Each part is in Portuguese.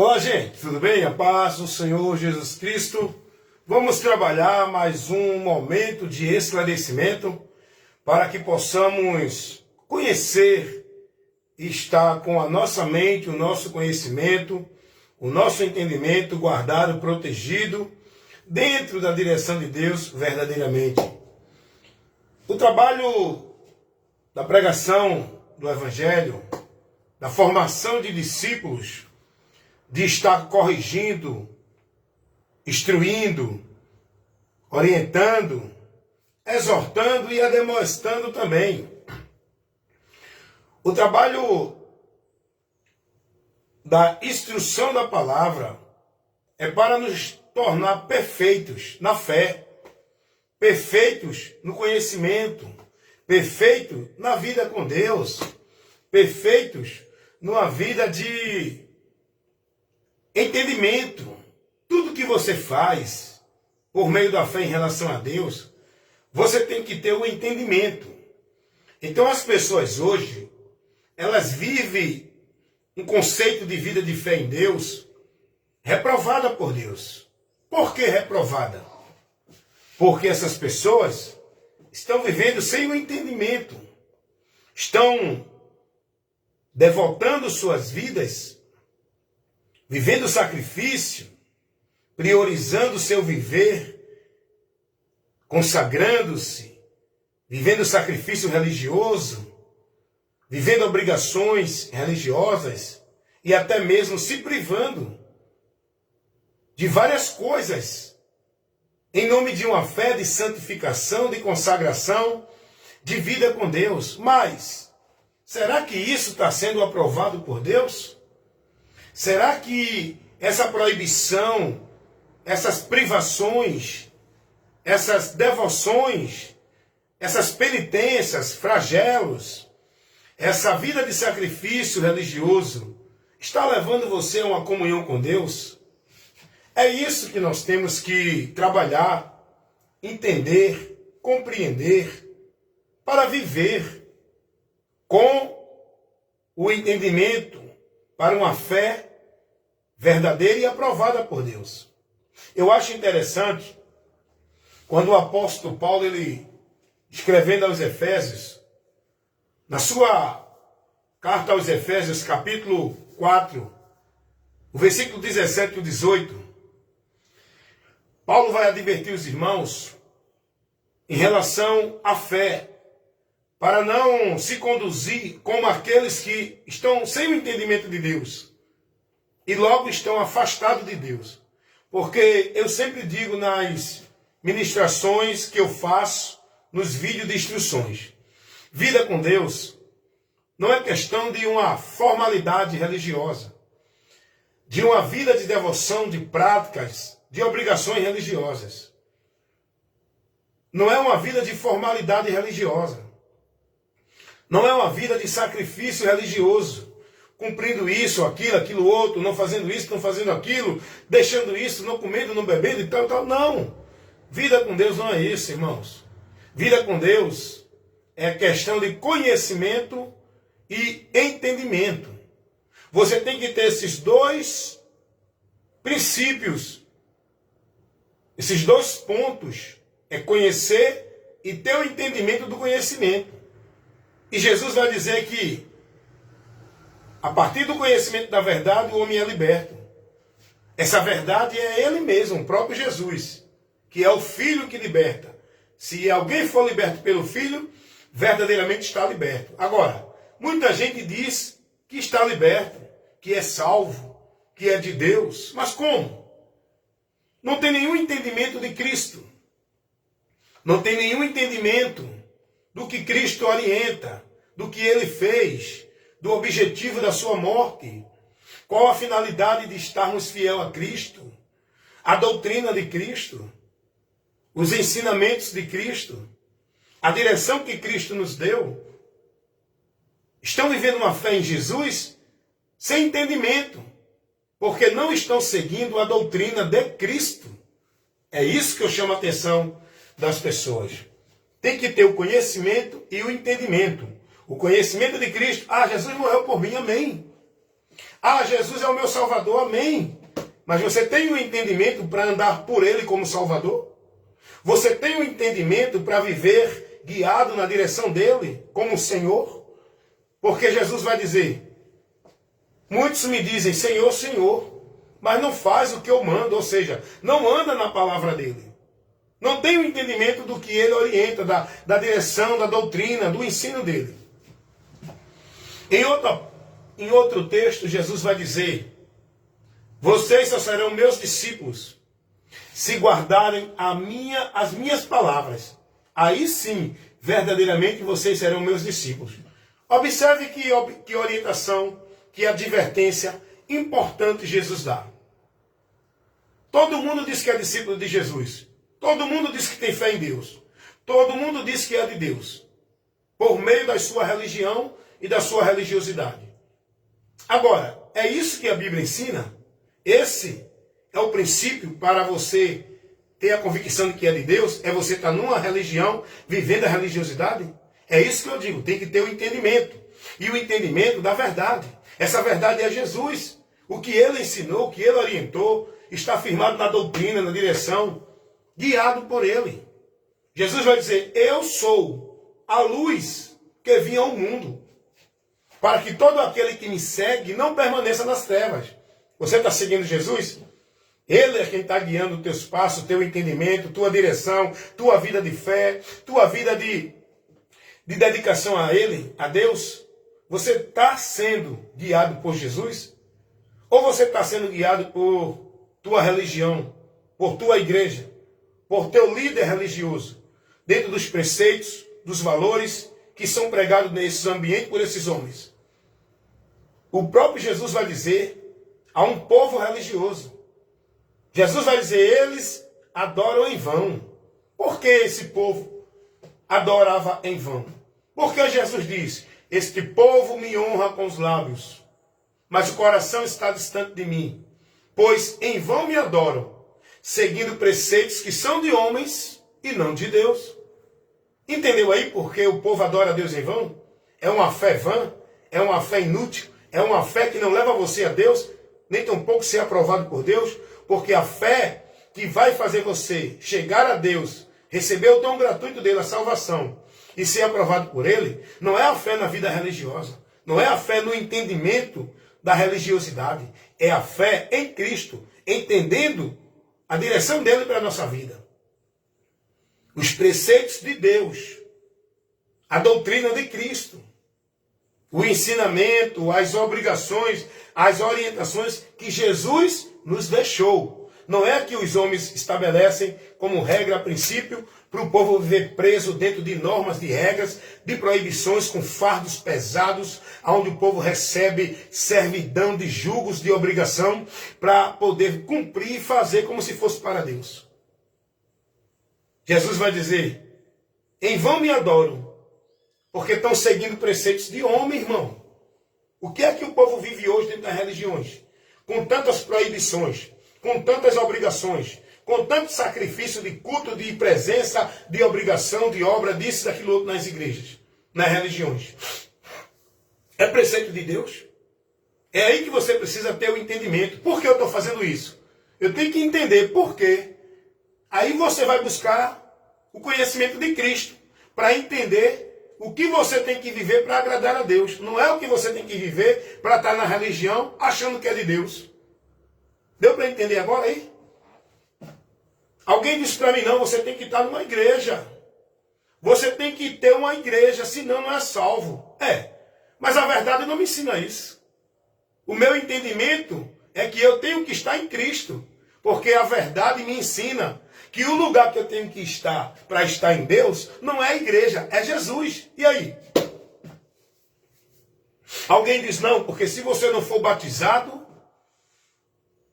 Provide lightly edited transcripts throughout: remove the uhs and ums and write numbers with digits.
Olá, gente, tudo bem? A paz do Senhor Jesus Cristo. Vamos trabalhar mais um momento de esclarecimento para que possamos conhecer e estar com a nossa mente, o nosso conhecimento, o nosso entendimento guardado, protegido dentro da direção de Deus verdadeiramente. O trabalho da pregação do Evangelho, da formação de discípulos, de estar corrigindo, instruindo, orientando, exortando e admoestando também. O trabalho da instrução da palavra é para nos tornar perfeitos na fé, perfeitos no conhecimento, perfeitos na vida com Deus, perfeitos numa vida de entendimento. Tudo que você faz por meio da fé em relação a Deus, você tem que ter o entendimento. Então as pessoas hoje, elas vivem um conceito de vida de fé em Deus reprovada por Deus. Por que reprovada? Porque essas pessoas estão vivendo sem o entendimento. Estão devotando suas vidas, vivendo o sacrifício, priorizando o seu viver, consagrando-se, vivendo o sacrifício religioso, vivendo obrigações religiosas e até mesmo se privando de várias coisas em nome de uma fé de santificação, de consagração, de vida com Deus. Mas será que isso está sendo aprovado por Deus? Será que essa proibição, essas privações, essas devoções, essas penitências, flagelos, essa vida de sacrifício religioso, está levando você a uma comunhão com Deus? É isso que nós temos que trabalhar, entender, compreender, para viver com o entendimento, para uma fé verdadeira e aprovada por Deus. Eu acho interessante quando o apóstolo Paulo, ele escrevendo aos Efésios, na sua carta aos Efésios, capítulo 4, o versículo 17 e 18, Paulo vai advertir os irmãos em relação à fé, para não se conduzir como aqueles que estão sem o entendimento de Deus e logo estão afastados de Deus. Porque eu sempre digo nas ministrações que eu faço, nos vídeos de instruções, vida com Deus não é questão de uma formalidade religiosa, de uma vida de devoção, de práticas, de obrigações religiosas. Não é uma vida de formalidade religiosa. Não é uma vida de sacrifício religioso, cumprindo isso, aquilo outro, não fazendo isso, não fazendo aquilo, deixando isso, não comendo, não bebendo e tal, tal. Não. Vida com Deus não é isso, irmãos. Vida com Deus é questão de conhecimento e entendimento. Você tem que ter esses dois princípios, esses dois pontos, é conhecer e ter o entendimento do conhecimento. E Jesus vai dizer que, a partir do conhecimento da verdade, o homem é liberto. Essa verdade é Ele mesmo, o próprio Jesus, que é o Filho que liberta. Se alguém for liberto pelo Filho, verdadeiramente está liberto. Agora, muita gente diz que está liberto, que é salvo, que é de Deus. Mas como? Não tem nenhum entendimento de Cristo. Não tem nenhum entendimento do que Cristo orienta, do que Ele fez, do objetivo da sua morte. Qual a finalidade de estarmos fiel a Cristo? A doutrina de Cristo, os ensinamentos de Cristo, a direção que Cristo nos deu. Estão vivendo uma fé em Jesus sem entendimento, porque não estão seguindo a doutrina de Cristo. É isso que eu chamo a atenção das pessoas. Tem que ter o conhecimento e o entendimento. O conhecimento de Cristo. Ah, Jesus morreu por mim, amém. Ah, Jesus é o meu Salvador, amém. Mas você tem o entendimento para andar por Ele como Salvador? Você tem o entendimento para viver guiado na direção dEle como Senhor? Porque Jesus vai dizer, muitos me dizem, Senhor, Senhor, mas não faz o que eu mando, ou seja, não anda na palavra dEle. Não tem o entendimento do que Ele orienta, da direção, da doutrina, do ensino dEle. Em outro texto, Jesus vai dizer, vocês só serão meus discípulos se guardarem as minhas palavras. Aí sim, verdadeiramente, vocês serão meus discípulos. Observe que orientação, que advertência importante Jesus dá. Todo mundo diz que é discípulo de Jesus. Todo mundo diz que tem fé em Deus. Todo mundo diz que é de Deus. Por meio da sua religião e da sua religiosidade. Agora, é isso que a Bíblia ensina? Esse é o princípio para você ter a convicção de que é de Deus? É você estar numa religião, vivendo a religiosidade? É isso que eu digo, tem que ter o entendimento. E o entendimento da verdade. Essa verdade é Jesus. O que Ele ensinou, o que Ele orientou, está firmado na doutrina, na direção, guiado por Ele. Jesus vai dizer, eu sou a luz que vinha ao mundo, para que todo aquele que me segue não permaneça nas trevas. Você está seguindo Jesus? Ele é quem está guiando os teus passos, teu entendimento, tua direção, tua vida de fé, tua vida de dedicação a Ele, a Deus. Você está sendo guiado por Jesus? Ou você está sendo guiado por tua religião, por tua igreja, por teu líder religioso, dentro dos preceitos, dos valores que são pregados nesses ambientes por esses homens? O próprio Jesus vai dizer a um povo religioso. Jesus vai dizer, eles adoram em vão. Por que esse povo adorava em vão? Porque Jesus diz, este povo me honra com os lábios, mas o coração está distante de mim. Pois em vão me adoram, seguindo preceitos que são de homens e não de Deus. Entendeu aí por que o povo adora a Deus em vão? É uma fé vã, é uma fé inútil, é uma fé que não leva você a Deus, nem tampouco ser aprovado por Deus, porque a fé que vai fazer você chegar a Deus, receber o dom gratuito dele, a salvação, e ser aprovado por ele, não é a fé na vida religiosa, não é a fé no entendimento da religiosidade, é a fé em Cristo, entendendo a direção dele para a nossa vida. Os preceitos de Deus, a doutrina de Cristo, o ensinamento, as obrigações, as orientações que Jesus nos deixou. Não é que os homens estabelecem como regra, a princípio, para o povo viver preso dentro de normas, de regras, de proibições com fardos pesados, onde o povo recebe servidão de julgos de obrigação para poder cumprir e fazer como se fosse para Deus. Jesus vai dizer, em vão me adoram, porque estão seguindo preceitos de homem, irmão. O que é que o povo vive hoje dentro das religiões? Com tantas proibições, com tantas obrigações, com tanto sacrifício de culto, de presença, de obrigação, de obra, disso, daquilo outro nas igrejas, nas religiões. É preceito de Deus? É aí que você precisa ter o entendimento. Por que eu estou fazendo isso? Eu tenho que entender por quê. Aí você vai buscar o conhecimento de Cristo, para entender o que você tem que viver para agradar a Deus. Não é o que você tem que viver para estar na religião achando que é de Deus. Deu para entender agora aí? Alguém disse para mim, não, você tem que estar numa igreja. Você tem que ter uma igreja, senão não é salvo. É, mas a verdade não me ensina isso. O meu entendimento é que eu tenho que estar em Cristo. Porque a verdade me ensina que o lugar que eu tenho que estar para estar em Deus não é a igreja, é Jesus. E aí? Alguém diz, não, porque se você não for batizado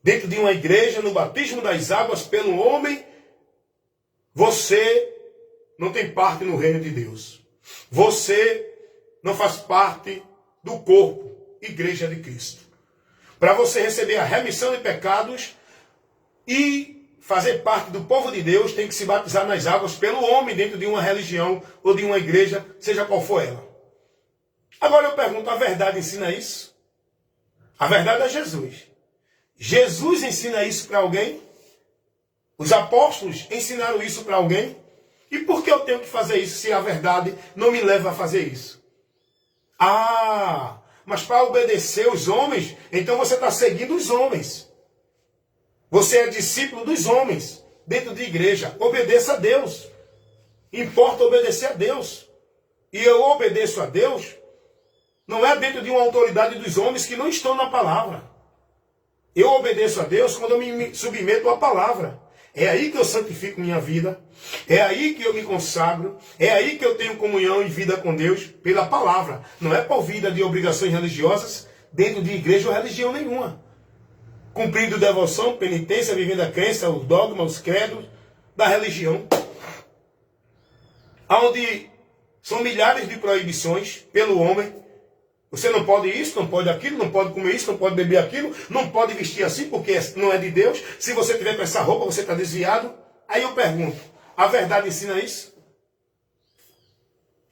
dentro de uma igreja, no batismo das águas pelo homem, você não tem parte no reino de Deus. Você não faz parte do corpo, igreja de Cristo. Para você receber a remissão de pecados e fazer parte do povo de Deus, tem que se batizar nas águas pelo homem dentro de uma religião ou de uma igreja, seja qual for ela. Agora eu pergunto, a verdade ensina isso? A verdade é Jesus. Jesus ensina isso para alguém? Os apóstolos ensinaram isso para alguém? E por que eu tenho que fazer isso se a verdade não me leva a fazer isso? Ah, mas para obedecer os homens, então você está seguindo os homens. Você é discípulo dos homens dentro de igreja. Obedeça a Deus. Importa obedecer a Deus. E eu obedeço a Deus não é dentro de uma autoridade dos homens que não estão na palavra. Eu obedeço a Deus quando eu me submeto à palavra. É aí que eu santifico minha vida. É aí que eu me consagro. É aí que eu tenho comunhão e vida com Deus pela palavra. Não é por vida de obrigações religiosas dentro de igreja ou religião nenhuma. Cumprindo devoção, penitência, vivendo a crença, os dogmas, os credos da religião. Onde são milhares de proibições pelo homem. Você não pode isso, não pode aquilo, não pode comer isso, não pode beber aquilo, não pode vestir assim porque não é de Deus. Se você tiver com essa roupa, você está desviado. Aí eu pergunto, a verdade ensina isso?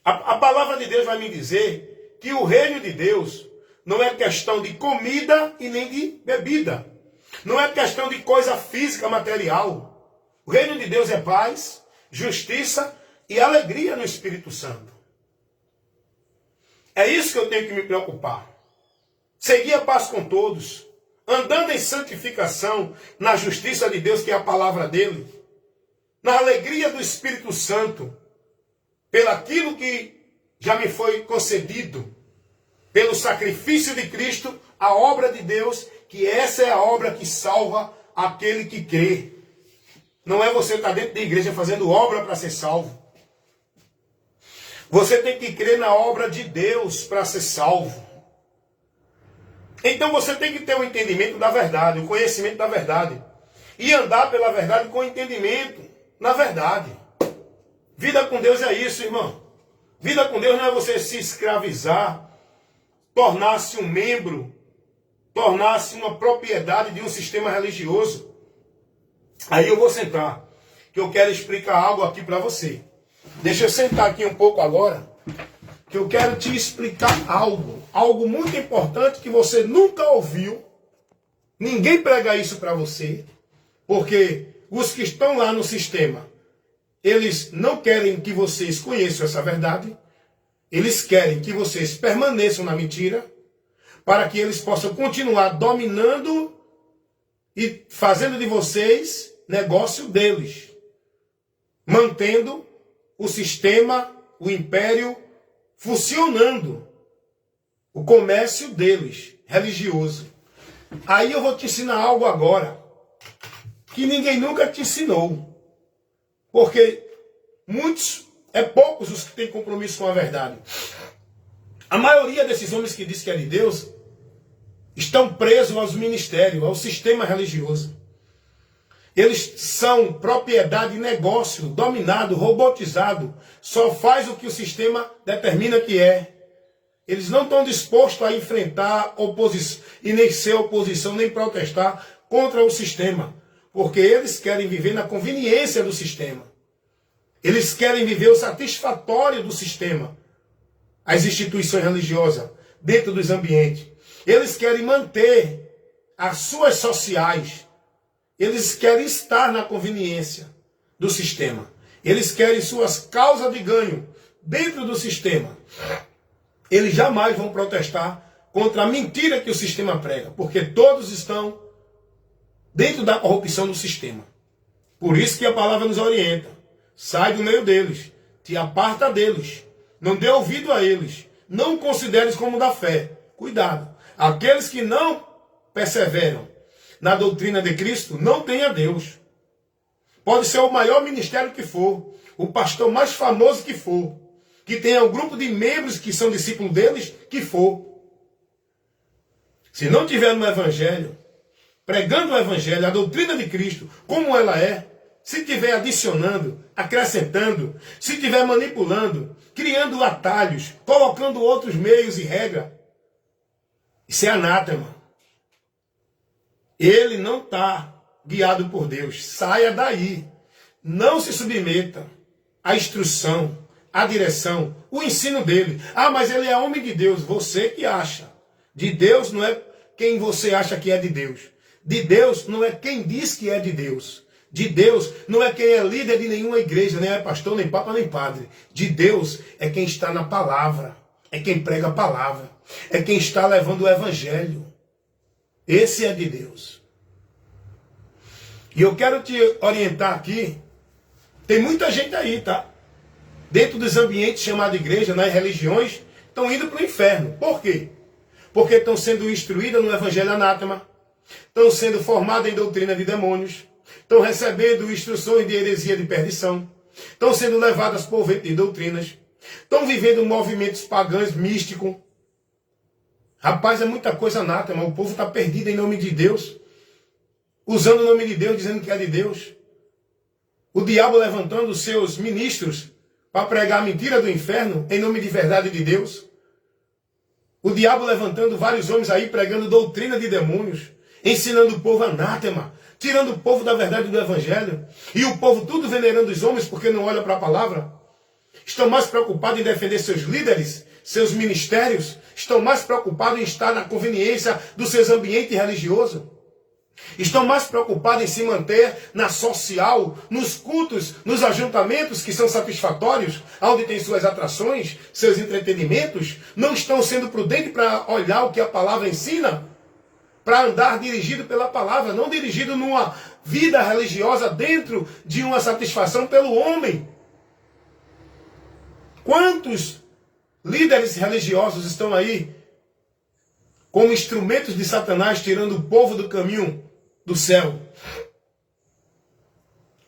A palavra de Deus vai me dizer que o reino de Deus não é questão de comida e nem de bebida. Não é questão de coisa física, material. O reino de Deus é paz, justiça e alegria no Espírito Santo. É isso que eu tenho que me preocupar. Seguir a paz com todos, andando em santificação, na justiça de Deus, que é a palavra dele, na alegria do Espírito Santo, pelaquilo que já me foi concedido, pelo sacrifício de Cristo, a obra de Deus, que essa é a obra que salva aquele que crê. Não é você estar dentro da igreja fazendo obra para ser salvo. Você tem que crer na obra de Deus para ser salvo. Então você tem que ter o entendimento da verdade, o conhecimento da verdade. E andar pela verdade com entendimento na verdade. Vida com Deus é isso, irmão. Vida com Deus não é você se escravizar, tornar-se um membro, tornar-se uma propriedade de um sistema religioso. Aí eu vou sentar, que eu quero explicar algo aqui para você. Deixa eu sentar aqui um pouco agora, que eu quero te explicar algo muito importante que você nunca ouviu. Ninguém prega isso para você, porque os que estão lá no sistema, eles não querem que vocês conheçam essa verdade, eles querem que vocês permaneçam na mentira, para que eles possam continuar dominando e fazendo de vocês negócio deles, mantendo o sistema, o império, funcionando. O comércio deles, religioso. Aí eu vou te ensinar algo agora, que ninguém nunca te ensinou. Porque poucos os que têm compromisso com a verdade. A maioria desses homens que diz que é de Deus, estão presos aos ministérios, ao sistema religioso. Eles são propriedade de negócio, dominado, robotizado. Só faz o que o sistema determina que é. Eles não estão dispostos a enfrentar oposição, e nem ser oposição, nem protestar contra o sistema. Porque eles querem viver na conveniência do sistema. Eles querem viver o satisfatório do sistema. As instituições religiosas, dentro dos ambientes. Eles querem manter as suas sociais. Eles querem estar na conveniência do sistema. Eles querem suas causas de ganho dentro do sistema. Eles jamais vão protestar contra a mentira que o sistema prega, porque todos estão dentro da corrupção do sistema. Por isso que a palavra nos orienta. Sai do meio deles, te aparta deles, não dê ouvido a eles, não consideres como da fé. Cuidado. Aqueles que não perseveram na doutrina de Cristo, não tem a Deus. Pode ser o maior ministério que for, o pastor mais famoso que for, que tenha um grupo de membros que são discípulos deles, que for. Se não tiver no evangelho, pregando o evangelho, a doutrina de Cristo, como ela é, se tiver adicionando, acrescentando, se tiver manipulando, criando atalhos, colocando outros meios e regras, isso é anátema. Ele não está guiado por Deus. Saia daí. Não se submeta à instrução, à direção, o ensino dele. Ah, mas ele é homem de Deus. Você que acha. De Deus não é quem você acha que é de Deus. De Deus não é quem diz que é de Deus. De Deus não é quem é líder de nenhuma igreja, nem é pastor, nem papa, nem padre. De Deus é quem está na palavra. É quem prega a palavra. É quem está levando o evangelho. Esse é de Deus. E eu quero te orientar aqui. Tem muita gente aí, tá? Dentro dos ambientes chamados igreja, nas religiões, estão indo para o inferno. Por quê? Porque estão sendo instruídas no evangelho anátema. Estão sendo formadas em doutrina de demônios. Estão recebendo instruções de heresia de perdição. Estão sendo levadas por vento de doutrinas. Estão vivendo movimentos pagãos místicos. Rapaz, é muita coisa anátema. O povo está perdido em nome de Deus. Usando o nome de Deus, dizendo que é de Deus. O diabo levantando os seus ministros para pregar a mentira do inferno em nome de verdade de Deus. O diabo levantando vários homens aí pregando doutrina de demônios. Ensinando o povo anátema. Tirando o povo da verdade do evangelho. E o povo tudo venerando os homens porque não olha para a palavra. Estão mais preocupados em defender seus líderes, seus ministérios. Estão mais preocupados em estar na conveniência dos seus ambientes religiosos. Estão mais preocupados em se manter na social, nos cultos, nos ajuntamentos que são satisfatórios, onde tem suas atrações, seus entretenimentos. Não estão sendo prudentes para olhar o que a palavra ensina, para andar dirigido pela palavra, não dirigido numa vida religiosa dentro de uma satisfação pelo homem. Quantos líderes religiosos estão aí como instrumentos de Satanás, tirando o povo do caminho do céu?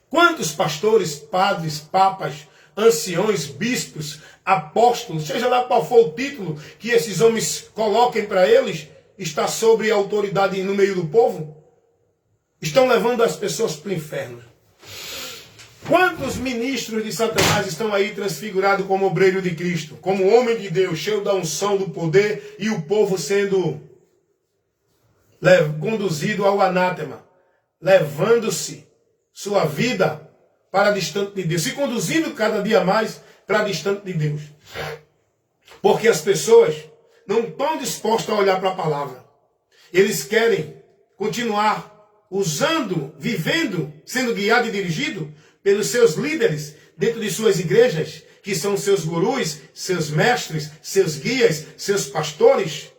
Quantos pastores, padres, papas, anciões, bispos, apóstolos, seja lá qual for o título que esses homens coloquem para eles, está sobre a autoridade no meio do povo? Estão levando as pessoas para o inferno. Quantos ministros de Satanás estão aí transfigurados como obreiro de Cristo, como homem de Deus, cheio da unção do poder, e o povo sendo conduzido ao anátema, levando-se sua vida para distante de Deus, se conduzindo cada dia mais para distante de Deus. Porque as pessoas não estão dispostas a olhar para a palavra. Eles querem continuar usando, vivendo, sendo guiado e dirigido pelos seus líderes dentro de suas igrejas, que são seus gurus, seus mestres, seus guias, seus pastores,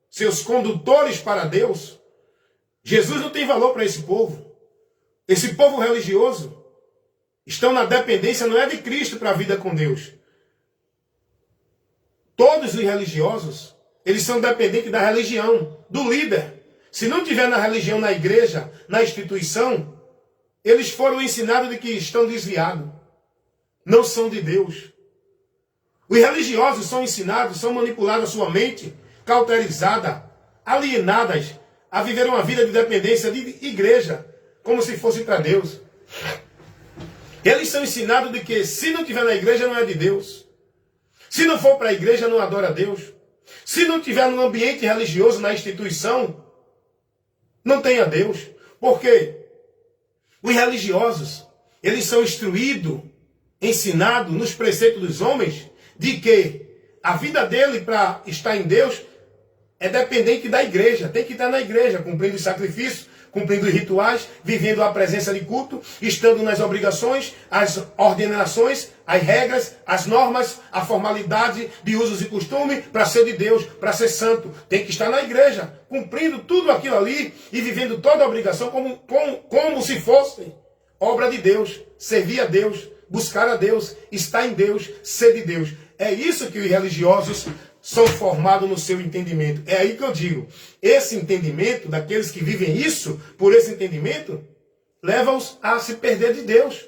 seus condutores para Deus. Jesus não tem valor para esse povo. Esse povo religioso estão na dependência, não é de Cristo para a vida com Deus. Todos os religiosos, eles são dependentes da religião, do líder. Se não tiver na religião, na igreja, na instituição, eles foram ensinados de que estão desviados. Não são de Deus. Os religiosos são ensinados, são manipulados a sua mente, cauterizada, alienadas, a viver uma vida de dependência de igreja, como se fosse para Deus. Eles são ensinados de que se não tiver na igreja, não é de Deus. Se não for para a igreja, não adora a Deus. Se não tiver no ambiente religioso, na instituição, não tem a Deus. Por quê? Os religiosos, eles são instruídos, ensinados nos preceitos dos homens, de que a vida dele para estar em Deus é dependente da igreja. Tem que estar na igreja, cumprindo os sacrifícios, cumprindo os rituais, vivendo a presença de culto, estando nas obrigações, as ordenações, as regras, as normas, a formalidade de usos e costumes para ser de Deus, para ser santo. Tem que estar na igreja, cumprindo tudo aquilo ali e vivendo toda a obrigação como se fosse obra de Deus, servir a Deus, buscar a Deus, estar em Deus, ser de Deus. É isso que os religiosos são formados no seu entendimento. É aí que eu digo, esse entendimento, daqueles que vivem isso, por esse entendimento, leva-os a se perder de Deus.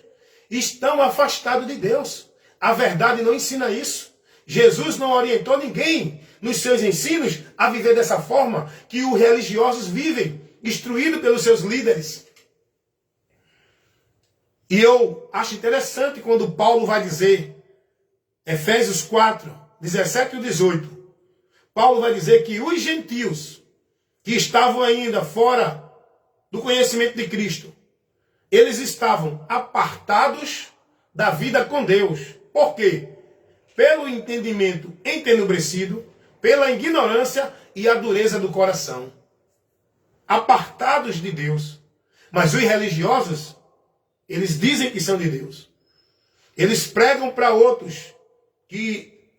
Estão afastados de Deus. A verdade não ensina isso. Jesus não orientou ninguém nos seus ensinos a viver dessa forma que os religiosos vivem, instruídos pelos seus líderes. E eu acho interessante quando Paulo vai dizer, Efésios 4, 17 e 18, Paulo vai dizer que os gentios que estavam ainda fora do conhecimento de Cristo, eles estavam apartados da vida com Deus. Por quê? Pelo entendimento entenebrecido, pela ignorância e a dureza do coração. apartados de Deus. Mas os irreligiosos, eles dizem que são de Deus. Eles pregam para outros que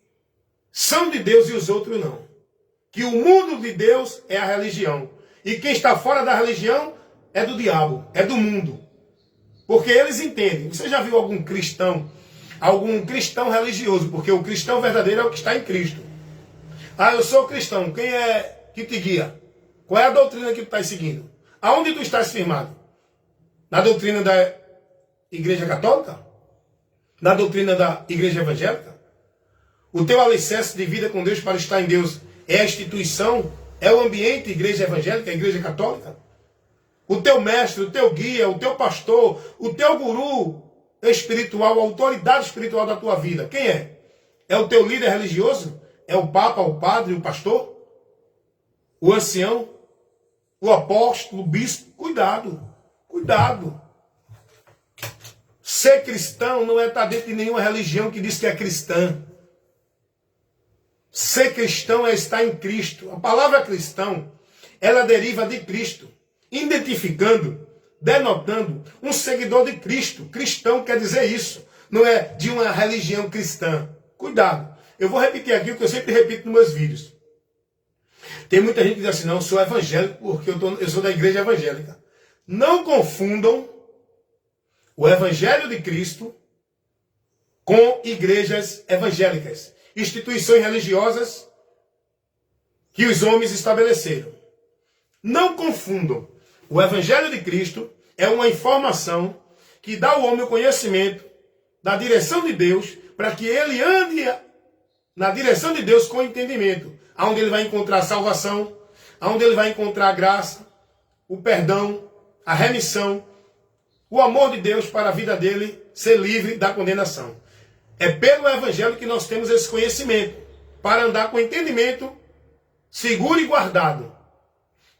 são de Deus e os outros não. Que o mundo de Deus é a religião. E quem está fora da religião é do diabo, é do mundo. Porque eles entendem. Você já viu algum cristão religioso? Porque o cristão verdadeiro é o que está em Cristo. Ah, eu sou cristão. Quem é que te guia? Qual é a doutrina que tu estás seguindo? Aonde tu estás firmado? Na doutrina da Igreja Católica? Na doutrina da Igreja Evangélica? O teu alicerce de vida com Deus para estar em Deus é a instituição, é o ambiente Igreja Evangélica, Igreja Católica? O teu mestre, o teu guia, o teu pastor, o teu guru espiritual, a autoridade espiritual da tua vida, quem é? É o teu líder religioso? É o papa, o padre, o pastor? O ancião? O apóstolo, o bispo? Cuidado, cuidado. Ser cristão não é estar dentro de nenhuma religião que diz que é cristã. Ser cristão é estar em Cristo. A palavra cristão, ela deriva de Cristo, identificando, denotando um seguidor de Cristo. Cristão quer dizer isso. Não é de uma religião cristã. Cuidado. Eu vou repetir aqui o que eu sempre repito nos meus vídeos. Tem muita gente que diz assim, não, eu sou evangélico porque eu sou da igreja evangélica. Não confundam o evangelho de Cristo com igrejas evangélicas. Instituições religiosas que os homens estabeleceram. Não confundam. O Evangelho de Cristo é uma informação que dá ao homem o conhecimento da direção de Deus para que ele ande na direção de Deus com entendimento. Onde ele vai encontrar a salvação, onde ele vai encontrar a graça, o perdão, a remissão, o amor de Deus para a vida dele ser livre da condenação. É pelo Evangelho que nós temos esse conhecimento, para andar com entendimento seguro e guardado.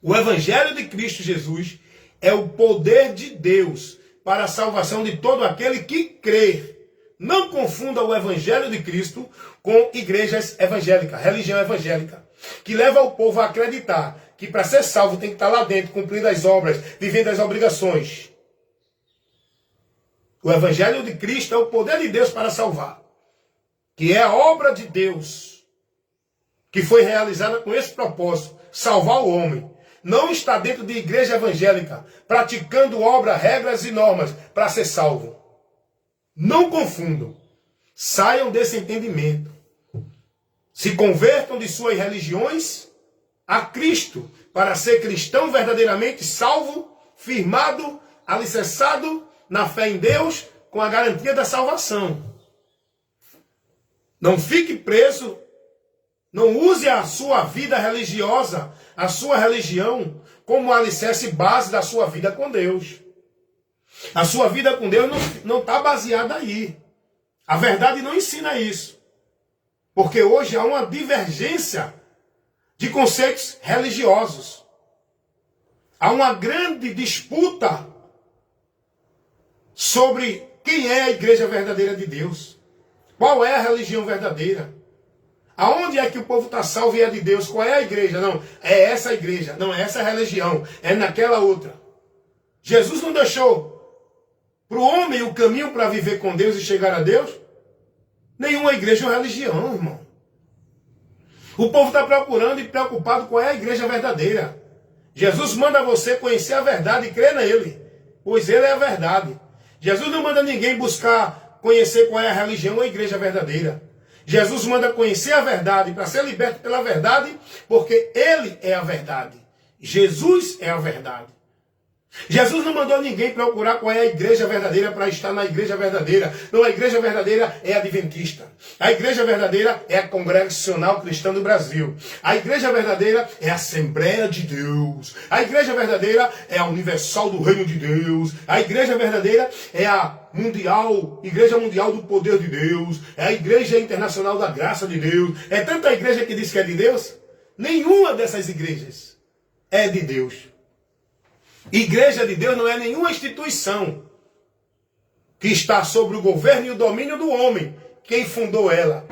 O Evangelho de Cristo Jesus é o poder de Deus para a salvação de todo aquele que crê. Não confunda o Evangelho de Cristo com igrejas evangélicas, religião evangélica, que leva o povo a acreditar que para ser salvo tem que estar lá dentro, cumprindo as obras, vivendo as obrigações. O Evangelho de Cristo é o poder de Deus para salvar, que é a obra de Deus, que foi realizada com esse propósito, salvar o homem. Não está dentro de igreja evangélica, praticando obras, regras e normas para ser salvo. Não confundam. Saiam desse entendimento. Se convertam de suas religiões a Cristo, para ser cristão verdadeiramente salvo, firmado, alicerçado na fé em Deus, com a garantia da salvação. Não fique preso, não use a sua vida religiosa, a sua religião, como alicerce base da sua vida com Deus. A sua vida com Deus não está baseada aí. A verdade não ensina isso. Porque hoje há uma divergência de conceitos religiosos. Há uma grande disputa sobre quem é a igreja verdadeira de Deus. Qual é a religião verdadeira? Aonde é que o povo está salvo e é de Deus? Qual é a igreja? Não, é essa igreja. Não, é essa religião. É naquela outra. Jesus não deixou para o homem o caminho para viver com Deus e chegar a Deus? Nenhuma igreja ou religião, irmão. O povo está procurando e preocupado qual é a igreja verdadeira. Jesus manda você conhecer a verdade e crer nele, pois ele é a verdade. Jesus não manda ninguém buscar conhecer qual é a religião ou a igreja verdadeira. Jesus manda conhecer a verdade para ser liberto pela verdade, porque ele é a verdade. Jesus é a verdade. Jesus não mandou ninguém procurar qual é a igreja verdadeira para estar na igreja verdadeira. Não, a igreja verdadeira é a adventista. A igreja verdadeira é a Congregacional Cristã do Brasil. A igreja verdadeira é a Assembleia de Deus. A igreja verdadeira é a Universal do Reino de Deus. A igreja verdadeira é a Igreja Mundial do Poder de Deus. É a Igreja Internacional da Graça de Deus. É tanta igreja que diz que é de Deus. Nenhuma dessas igrejas é de Deus. Igreja de Deus não é nenhuma instituição que está sobre o governo e o domínio do homem. Quem fundou ela?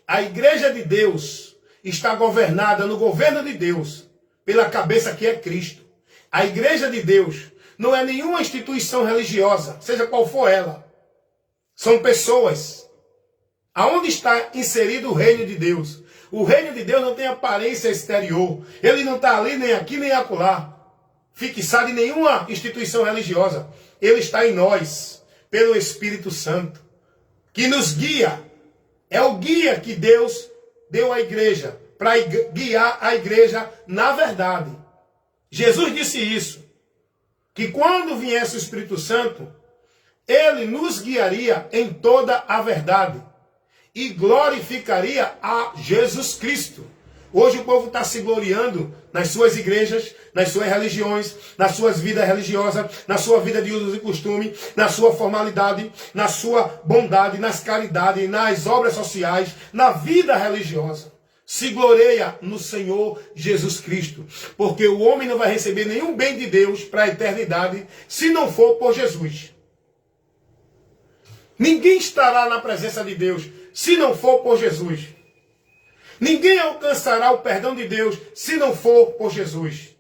A igreja de Deus está governada no governo de Deus pela cabeça que é Cristo. A igreja de Deus não é nenhuma instituição religiosa, seja qual for ela. São pessoas. Aonde está inserido o reino de Deus? O reino de Deus não tem aparência exterior. Ele não está ali, nem aqui, nem acolá, fixado em nenhuma instituição religiosa. Ele está em nós, pelo Espírito Santo, que nos guia. É o guia que Deus deu à igreja, para guiar a igreja na verdade. Jesus disse isso, que quando viesse o Espírito Santo, ele nos guiaria em toda a verdade e glorificaria a Jesus Cristo. Hoje o povo está se gloriando nas suas igrejas, nas suas religiões, nas suas vidas religiosas, na sua vida de usos e costumes, na sua formalidade, na sua bondade, nas caridades, nas obras sociais, na vida religiosa. Se gloreia no Senhor Jesus Cristo, porque o homem não vai receber nenhum bem de Deus para a eternidade se não for por Jesus. Ninguém estará na presença de Deus se não for por Jesus. Ninguém alcançará o perdão de Deus se não for por Jesus.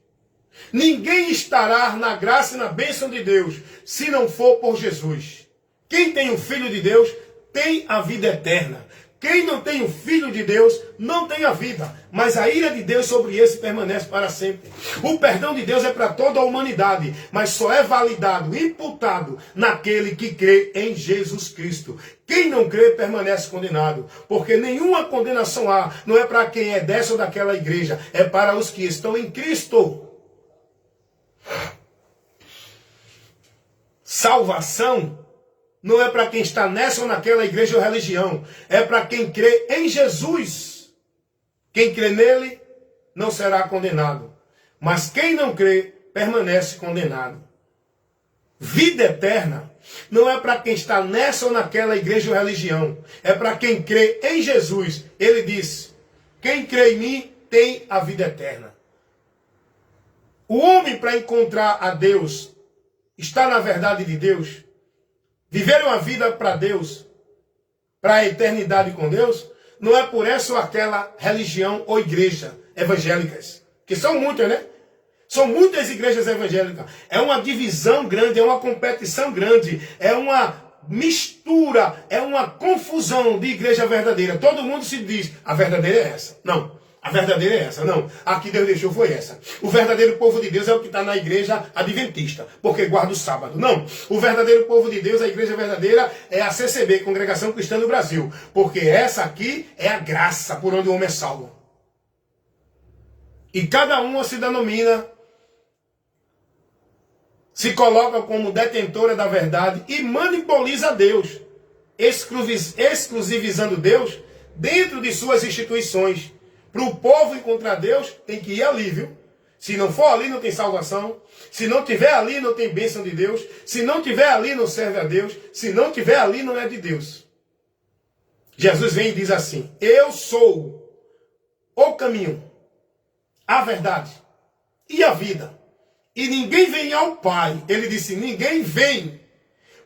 Ninguém estará na graça e na bênção de Deus se não for por Jesus. Quem tem o Filho de Deus tem a vida eterna. Quem não tem o Filho de Deus não tem a vida, mas a ira de Deus sobre esse permanece para sempre. O perdão de Deus é para toda a humanidade, mas só é validado, imputado naquele que crê em Jesus Cristo. Quem não crê permanece condenado, porque nenhuma condenação há, não é para quem é dessa ou daquela igreja, é para os que estão em Cristo. Salvação não é para quem está nessa ou naquela igreja ou religião. É para quem crê em Jesus. Quem crê nele não será condenado. Mas quem não crê permanece condenado. Vida eterna não é para quem está nessa ou naquela igreja ou religião. É para quem crê em Jesus. Ele disse: quem crê em mim tem a vida eterna. O homem, para encontrar a Deus, está na verdade de Deus, viver uma vida para Deus, para a eternidade com Deus, não é por essa ou aquela religião ou igreja evangélicas. Que são muitas, né? São muitas igrejas evangélicas. É uma divisão grande, é uma competição grande, é uma mistura, é uma confusão de igreja verdadeira. Todo mundo se diz, a verdadeira é essa. Não. A verdadeira é essa, não. A que Deus deixou foi essa. O verdadeiro povo de Deus é o que está na igreja adventista, porque guarda o sábado. Não. O verdadeiro povo de Deus, a igreja verdadeira, é a CCB, Congregação Cristã do Brasil. Porque essa aqui é a graça por onde o homem é salvo. E cada uma se denomina, se coloca como detentora da verdade e monopoliza Deus, exclusivizando Deus dentro de suas instituições. Para o povo encontrar Deus, tem que ir ali, viu? Se não for ali, não tem salvação. Se não tiver ali, não tem bênção de Deus. Se não tiver ali, não serve a Deus. Se não tiver ali, não é de Deus. Jesus vem e diz assim: eu sou o caminho, a verdade e a vida. E ninguém vem ao Pai. Ele disse, ninguém vem.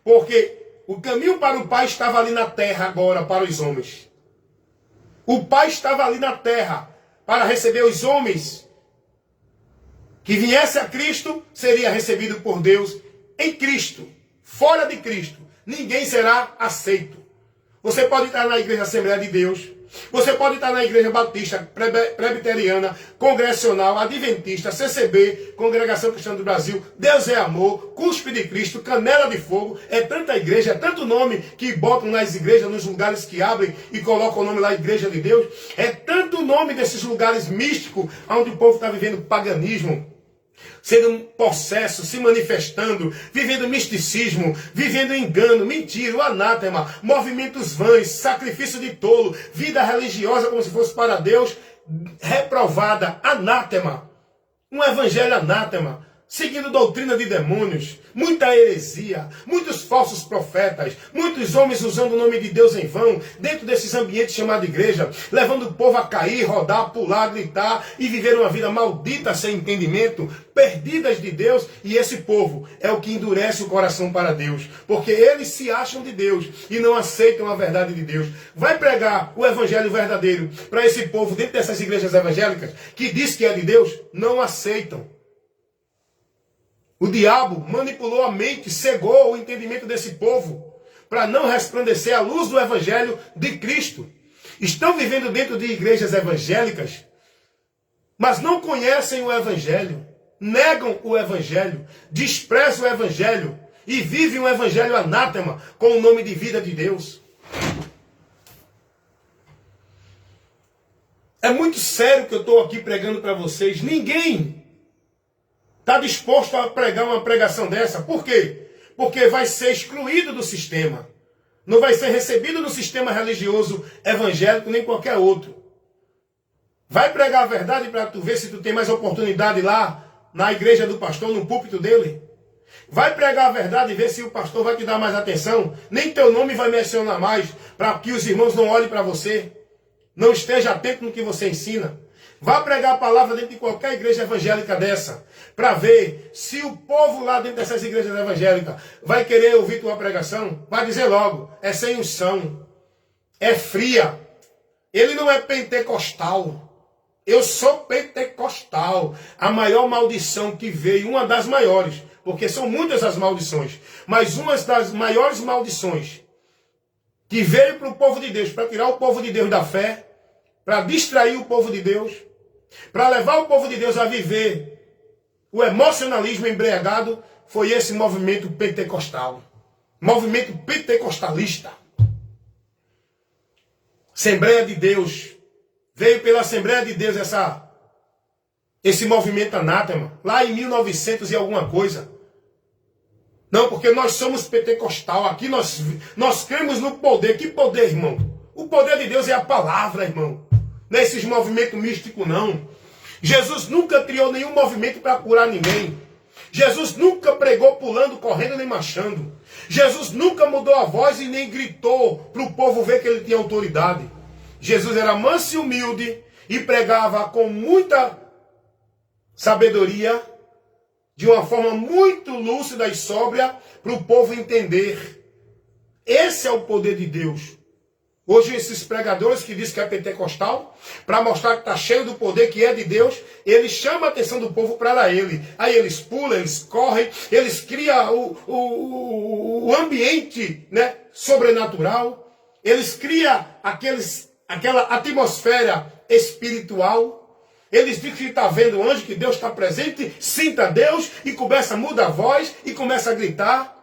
Porque o caminho para o Pai estava ali na terra agora para os homens. O Pai estava ali na terra para receber os homens. Que viesse a Cristo, seria recebido por Deus em Cristo. Fora de Cristo, ninguém será aceito. Você pode estar na Igreja Assembleia de Deus. Você pode estar na Igreja Batista, Presbiteriana, Congregacional, Adventista, CCB, Congregação Cristã do Brasil, Deus é Amor, Cuspe de Cristo, Canela de Fogo. É tanta igreja, é tanto nome que botam nas igrejas, nos lugares que abrem e colocam o nome lá, Igreja de Deus. É tanto nome desses lugares místicos, onde o povo está vivendo paganismo, sendo possesso, se manifestando, vivendo misticismo, vivendo engano, mentira, o anátema, movimentos vãs, sacrifício de tolo, vida religiosa como se fosse para Deus, reprovada, anátema, um evangelho anátema, seguindo doutrina de demônios, muita heresia, muitos falsos profetas, muitos homens usando o nome de Deus em vão, dentro desses ambientes chamados igreja, levando o povo a cair, rodar, pular, gritar e viver uma vida maldita sem entendimento, perdidas de Deus. E esse povo é o que endurece o coração para Deus, porque eles se acham de Deus e não aceitam a verdade de Deus. Vai pregar o evangelho verdadeiro para esse povo dentro dessas igrejas evangélicas que diz que é de Deus, não aceitam. O diabo manipulou a mente, cegou o entendimento desse povo para não resplandecer a luz do evangelho de Cristo. Estão vivendo dentro de igrejas evangélicas, mas não conhecem o evangelho, negam o evangelho, desprezam o evangelho e vivem um evangelho anátema com o nome de vida de Deus. É muito sério que eu estou aqui pregando para vocês. Ninguém está disposto a pregar uma pregação dessa. Por quê? Porque vai ser excluído do sistema. Não vai ser recebido no sistema religioso evangélico nem qualquer outro. Vai pregar a verdade para tu ver se tu tem mais oportunidade lá na igreja do pastor, no púlpito dele. Vai pregar a verdade e ver se o pastor vai te dar mais atenção. Nem teu nome vai mencionar mais para que os irmãos não olhem para você. Não esteja atento no que você ensina. Vá pregar a palavra dentro de qualquer igreja evangélica dessa, para ver se o povo lá dentro dessas igrejas evangélicas vai querer ouvir tua pregação. Vai dizer logo, é sem unção, é fria. Ele não é pentecostal. Eu sou pentecostal. A maior maldição que veio, uma das maiores, porque são muitas as maldições, mas uma das maiores maldições que veio para o povo de Deus, para tirar o povo de Deus da fé, para distrair o povo de Deus, para levar o povo de Deus a viver o emocionalismo embriagado, foi esse movimento pentecostal. Movimento pentecostalista. Assembleia de Deus. Veio pela Assembleia de Deus esse movimento anátema, lá em 1900 e alguma coisa. Não, porque nós somos pentecostal, aqui nós cremos no poder. Que poder, irmão? O poder de Deus é a palavra, irmão. Não é esses movimentos místicos, não. Jesus nunca criou nenhum movimento para curar ninguém. Jesus nunca pregou pulando, correndo, nem marchando. Jesus nunca mudou a voz e nem gritou para o povo ver que ele tinha autoridade. Jesus era manso e humilde e pregava com muita sabedoria, de uma forma muito lúcida e sóbria, para o povo entender. Esse é o poder de Deus. Hoje esses pregadores que dizem que é pentecostal, para mostrar que está cheio do poder que é de Deus, eles chamam a atenção do povo para ele. Aí eles pulam, eles correm, eles criam o ambiente, né, sobrenatural. Eles criam aquela atmosfera espiritual. Eles dizem que está vendo o anjo, que Deus está presente, sinta Deus e começa a mudar a voz e começa a gritar.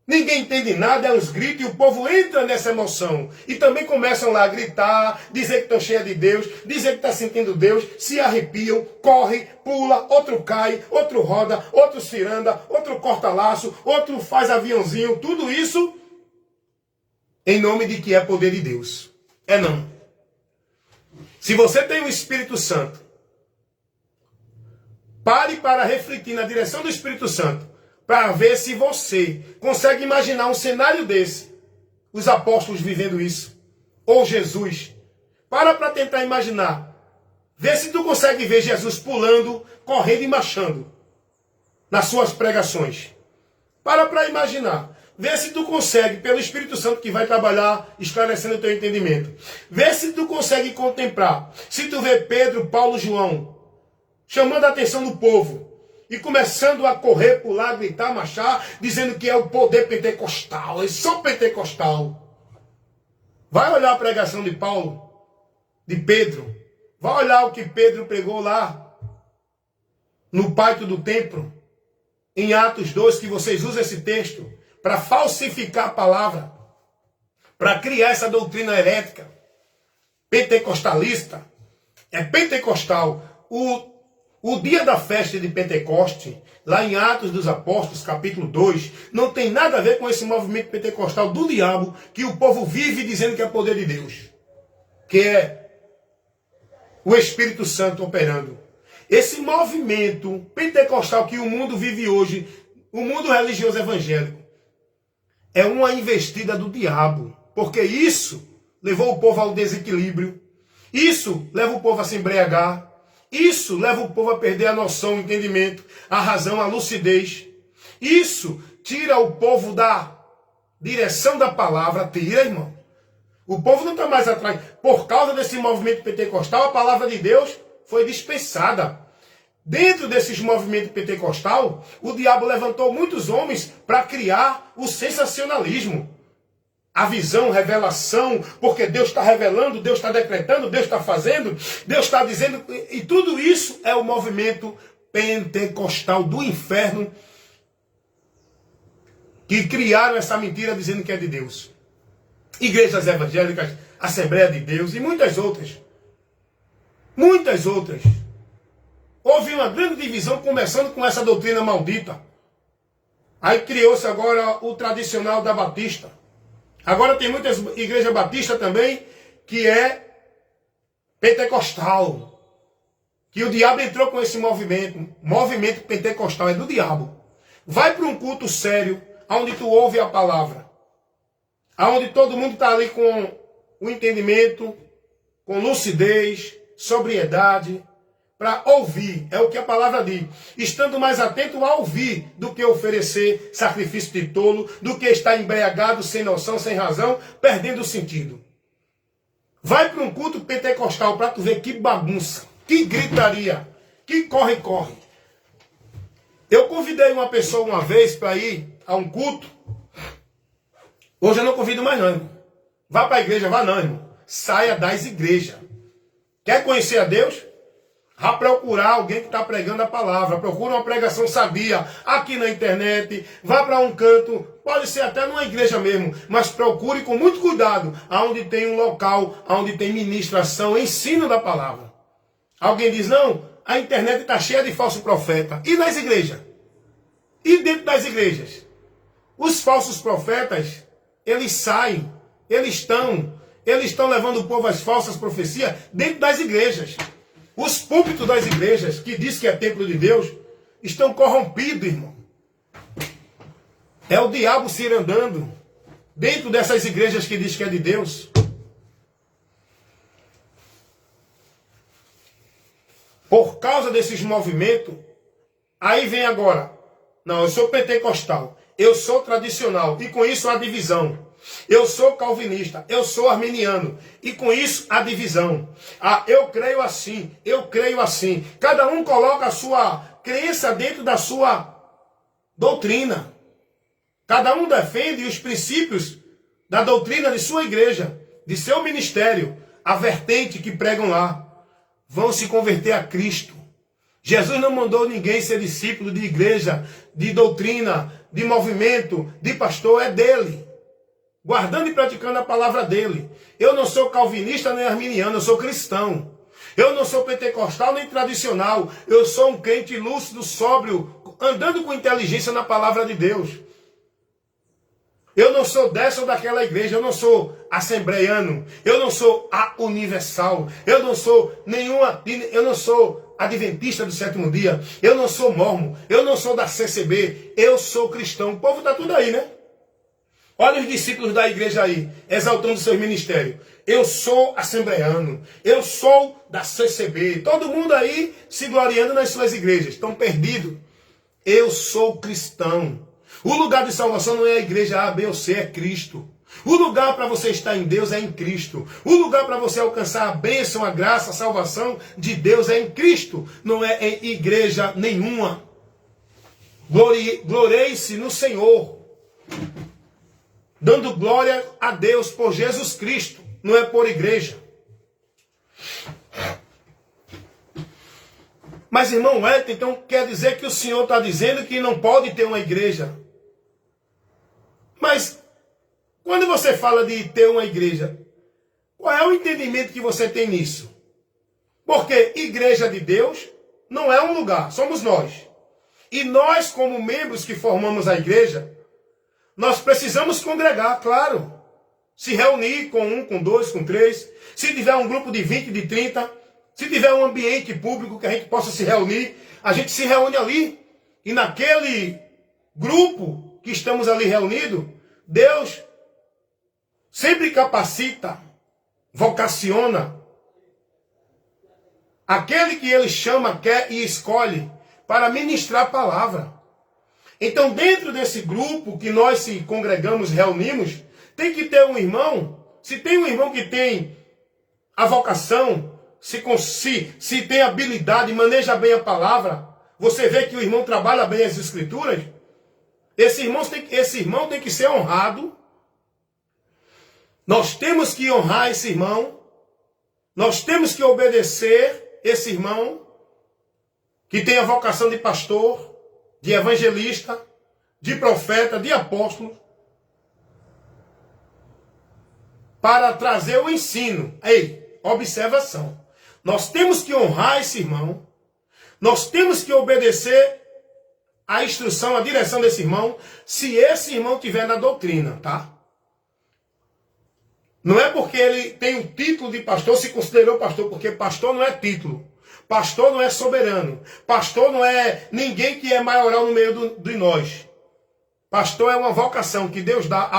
Ninguém entende nada, é uns gritos, e o povo entra nessa emoção. E também começam lá a gritar, dizer que estão cheios de Deus, dizer que estão sentindo Deus, se arrepiam, corre, pula, outro cai, outro roda, outro ciranda, outro corta laço, outro faz aviãozinho, tudo isso em nome de que é poder de Deus. É não. Se você tem o Espírito Santo, pare para refletir na direção do Espírito Santo, para ver se você consegue imaginar um cenário desse. Os apóstolos vivendo isso. Ou Jesus. Para tentar imaginar. Vê se tu consegue ver Jesus pulando, correndo e marchando nas suas pregações. Para imaginar. Vê se tu consegue, pelo Espírito Santo que vai trabalhar, esclarecendo o teu entendimento. Vê se tu consegue contemplar. Se tu vê Pedro, Paulo, João, chamando a atenção do povo, e começando a correr, pular, gritar, marchar, dizendo que é o poder pentecostal. Eu sou pentecostal. Vai olhar a pregação de Paulo, de Pedro. Vai olhar o que Pedro pregou lá, no pátio do templo, em Atos 2, que vocês usam esse texto para falsificar a palavra, para criar essa doutrina herética, pentecostalista. É pentecostal. O dia da festa de Pentecoste, lá em Atos dos Apóstolos, capítulo 2, não tem nada a ver com esse movimento pentecostal do diabo, que o povo vive dizendo que é poder de Deus, que é o Espírito Santo operando. Esse movimento pentecostal que o mundo vive hoje, o mundo religioso evangélico, é uma investida do diabo, porque isso levou o povo ao desequilíbrio, isso leva o povo a se embriagar, isso leva o povo a perder a noção, o entendimento, a razão, a lucidez. Isso tira o povo da direção da palavra, tira, irmão. O povo não está mais atrás. Por causa desse movimento pentecostal, a palavra de Deus foi dispensada. dentro desses movimentos pentecostal, o diabo levantou muitos homens para criar o sensacionalismo. A visão, revelação, porque Deus está revelando, Deus está decretando, Deus está fazendo, Deus está dizendo, e tudo isso é o movimento pentecostal do inferno, que criaram essa mentira dizendo que é de Deus. Igrejas evangélicas, Assembleia de Deus e muitas outras. Muitas outras. Houve uma grande divisão começando com essa doutrina maldita. Aí criou-se agora o tradicional da Batista. Agora tem muitas igrejas batistas também que é pentecostal. Que o diabo entrou com esse movimento. Movimento pentecostal é do diabo. Vai para um culto sério, onde tu ouve a palavra. Onde todo mundo está ali com o entendimento, com lucidez, sobriedade, para ouvir, é o que a palavra diz, estando mais atento a ouvir do que oferecer sacrifício de tolo, do que estar embriagado, sem noção, sem razão, perdendo o sentido. Vai para um culto pentecostal para tu ver que bagunça, que gritaria, que corre-corre. Eu convidei uma pessoa uma vez para ir a um culto. Hoje eu não convido mais não, irmão. Vá para a igreja, vá não, irmão. Saia das igrejas. Quer conhecer a Deus? Vá procurar alguém que está pregando a palavra. Procura uma pregação sabia aqui na internet. Vá para um canto. Pode ser até numa igreja mesmo. Mas procure com muito cuidado. Aonde tem um local. Aonde tem ministração. Ensino da palavra. Alguém diz, não. A internet está cheia de falso profeta. E nas igrejas? E dentro das igrejas? Os falsos profetas, eles saem. Eles estão levando o povo às falsas profecias dentro das igrejas. Os púlpitos das igrejas, que diz que é templo de Deus, estão corrompidos, irmão. É o diabo se ir andando dentro dessas igrejas que diz que é de Deus. Por causa desses movimentos, aí vem agora, não, eu sou pentecostal, eu sou tradicional, e com isso a divisão. Eu sou calvinista, eu sou arminiano, e com isso a divisão. Ah, eu creio assim, eu creio assim. Cada um coloca a sua crença dentro da sua doutrina. Cada um defende os princípios da doutrina de sua igreja, de seu ministério, a vertente que pregam lá. Vão se converter a Cristo. Jesus não mandou ninguém ser discípulo de igreja, de doutrina, de movimento, de pastor, é dele. Guardando e praticando a palavra dele. Eu não sou calvinista nem arminiano, eu sou cristão. Eu não sou pentecostal nem tradicional. Eu sou um crente lúcido, sóbrio, andando com inteligência na palavra de Deus. Eu não sou dessa ou daquela igreja, eu não sou assembleiano, eu não sou a universal, eu não sou adventista do sétimo dia, eu não sou mormon, eu não sou da CCB, eu sou cristão. O povo está tudo aí, né? Olha os discípulos da igreja aí, exaltando seus ministérios. Eu sou assembleiano, eu sou da CCB. Todo mundo aí se gloriando nas suas igrejas. Estão perdidos. Eu sou cristão. O lugar de salvação não é a igreja A, B ou C, é Cristo. O lugar para você estar em Deus é em Cristo. O lugar para você alcançar a bênção, a graça, a salvação de Deus é em Cristo. Não é em igreja nenhuma. Glorie-se no Senhor. Dando glória a Deus por Jesus Cristo, não é por igreja. Mas, irmão Wellington, então quer dizer que o senhor está dizendo que não pode ter uma igreja. Mas, quando você fala de ter uma igreja, qual é o entendimento que você tem nisso? Porque igreja de Deus não é um lugar, somos nós. E nós, como membros que formamos a igreja, nós precisamos congregar, claro. Se reunir com um, com dois, com três. Se tiver um grupo de 20, de 30. Se tiver um ambiente público que a gente possa se reunir. A gente se reúne ali. E naquele grupo que estamos ali reunidos, Deus sempre capacita, vocaciona aquele que Ele chama, quer e escolhe para ministrar a palavra. Então, dentro desse grupo que nós se congregamos, reunimos, tem que ter um irmão. Se tem um irmão que tem a vocação se tem habilidade, maneja bem a palavra, você vê que o irmão trabalha bem as escrituras, esse irmão tem que ser honrado. Nós temos que honrar esse irmão. Nós temos que obedecer esse irmão que tem a vocação de pastor, de evangelista, de profeta, de apóstolo, para trazer o ensino. Ei, observação. Nós temos que honrar esse irmão. Nós temos que obedecer a instrução, a direção desse irmão, se esse irmão estiver na doutrina, tá? Não é porque ele tem o título de pastor, se considerou pastor, porque pastor não é título. Pastor não é soberano. Pastor não é ninguém que é maioral no meio de nós. Pastor é uma vocação que Deus dá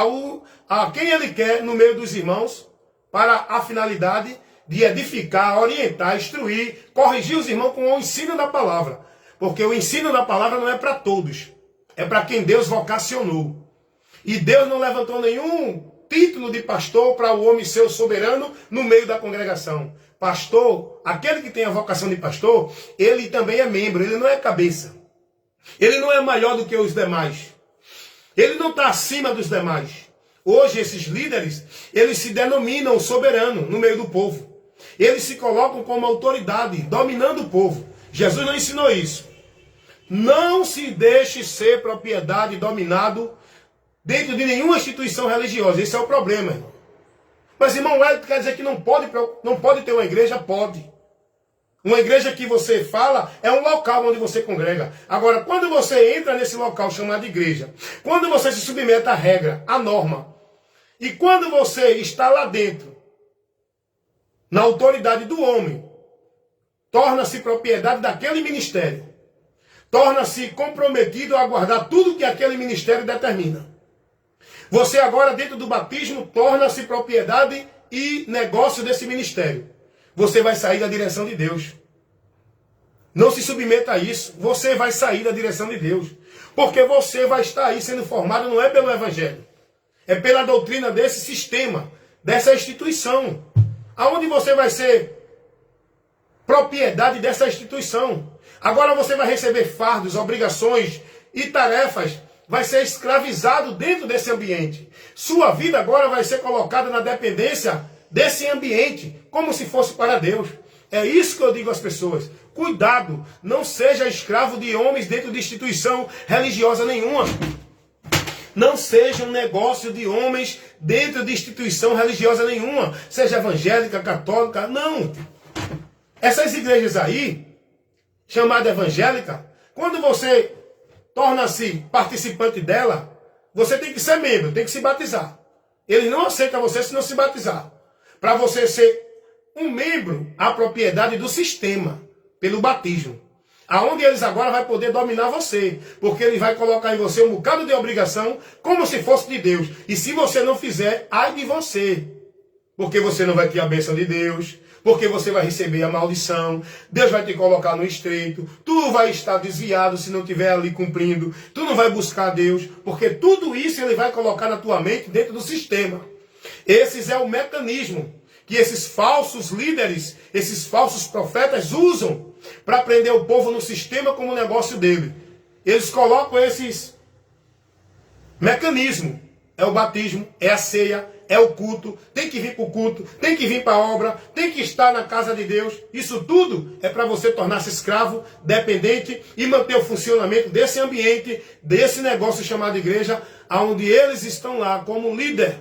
a quem Ele quer no meio dos irmãos, para a finalidade de edificar, orientar, instruir, corrigir os irmãos com o ensino da palavra. Porque o ensino da palavra não é para todos. É para quem Deus vocacionou. E Deus não levantou nenhum título de pastor para o homem ser o soberano no meio da congregação. Pastor, aquele que tem a vocação de pastor, ele também é membro, ele não é cabeça. Ele não é maior do que os demais. Ele não está acima dos demais. Hoje esses líderes, eles se denominam soberano no meio do povo. Eles se colocam como autoridade, dominando o povo. Jesus não ensinou isso. Não se deixe ser propriedade dominado dentro de nenhuma instituição religiosa. Esse é o problema, irmão. Mas, irmão, quer dizer que não pode ter uma igreja? Pode. Uma igreja que você fala é um local onde você congrega. Agora, quando você entra nesse local chamado igreja, quando você se submete à regra, à norma, e quando você está lá dentro, na autoridade do homem, torna-se propriedade daquele ministério. Torna-se comprometido a guardar tudo que aquele ministério determina. Você agora, dentro do batismo, torna-se propriedade e negócio desse ministério. Você vai sair da direção de Deus. Não se submeta a isso. Você vai sair da direção de Deus. Porque você vai estar aí sendo formado não é pelo Evangelho. É pela doutrina desse sistema, dessa instituição. Aonde você vai ser propriedade dessa instituição. Agora você vai receber fardos, obrigações e tarefas. Vai ser escravizado dentro desse ambiente. Sua vida agora vai ser colocada na dependência desse ambiente, como se fosse para Deus. É isso que eu digo às pessoas. Cuidado, não seja escravo de homens dentro de instituição religiosa nenhuma. Não seja um negócio de homens dentro de instituição religiosa nenhuma. Seja evangélica, católica, não. Essas igrejas aí, chamada evangélica, quando você torna-se participante dela, você tem que ser membro, tem que se batizar. Eles não aceitam você se não se batizar. Para você ser um membro, a propriedade do sistema, pelo batismo. Aonde eles agora vão poder dominar você. Porque ele vai colocar em você um bocado de obrigação, como se fosse de Deus. E se você não fizer, ai de você. Porque você não vai ter a bênção de Deus. Porque você vai receber a maldição. Deus vai te colocar no estreito. Tu vai estar desviado se não estiver ali cumprindo. Tu não vai buscar Deus. Porque tudo isso ele vai colocar na tua mente dentro do sistema. Esse é o mecanismo que esses falsos líderes, esses falsos profetas usam para prender o povo no sistema como negócio dele. Eles colocam esses mecanismos. É o batismo, é a ceia, é o culto, tem que vir para o culto, tem que vir para a obra, tem que estar na casa de Deus. Isso tudo é para você tornar-se escravo, dependente e manter o funcionamento desse ambiente, desse negócio chamado igreja, onde eles estão lá como líder,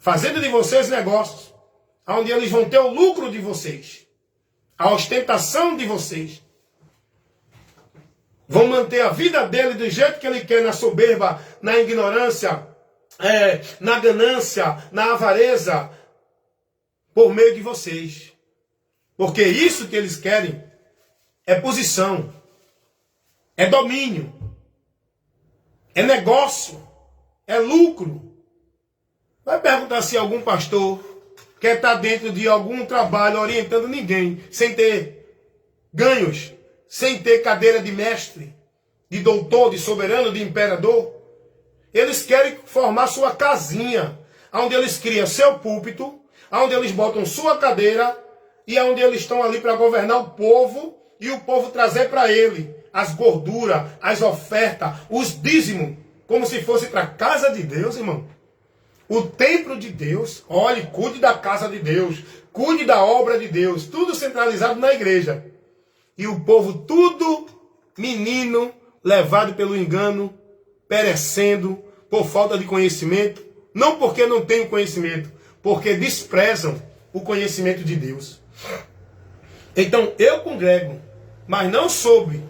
fazendo de vocês negócios, onde eles vão ter o lucro de vocês, a ostentação de vocês. Vão manter a vida dele do jeito que ele quer, na soberba, na ignorância, na ganância, na avareza, por meio de vocês. Porque isso que eles querem é posição, é domínio, é negócio, é lucro. Vai perguntar se algum pastor quer estar dentro de algum trabalho orientando ninguém, sem ter ganhos, sem ter cadeira de mestre, de doutor, de soberano, de imperador. Eles querem formar sua casinha, onde eles criam seu púlpito, onde eles botam sua cadeira e é onde eles estão ali para governar o povo e o povo trazer para ele as gorduras, as ofertas, os dízimos, como se fosse para a casa de Deus, irmão. O templo de Deus, olhe, cuide da casa de Deus, cuide da obra de Deus, tudo centralizado na igreja. E o povo tudo menino, levado pelo engano, perecendo por falta de conhecimento, não porque não tem o conhecimento, porque desprezam o conhecimento de Deus. Então eu congrego, mas não sob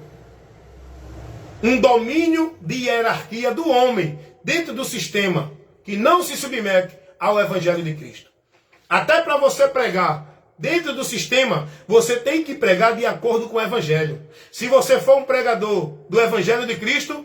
um domínio de hierarquia do homem dentro do sistema que não se submete ao Evangelho de Cristo. Até para você pregar dentro do sistema, você tem que pregar de acordo com o Evangelho. Se você for um pregador do Evangelho de Cristo,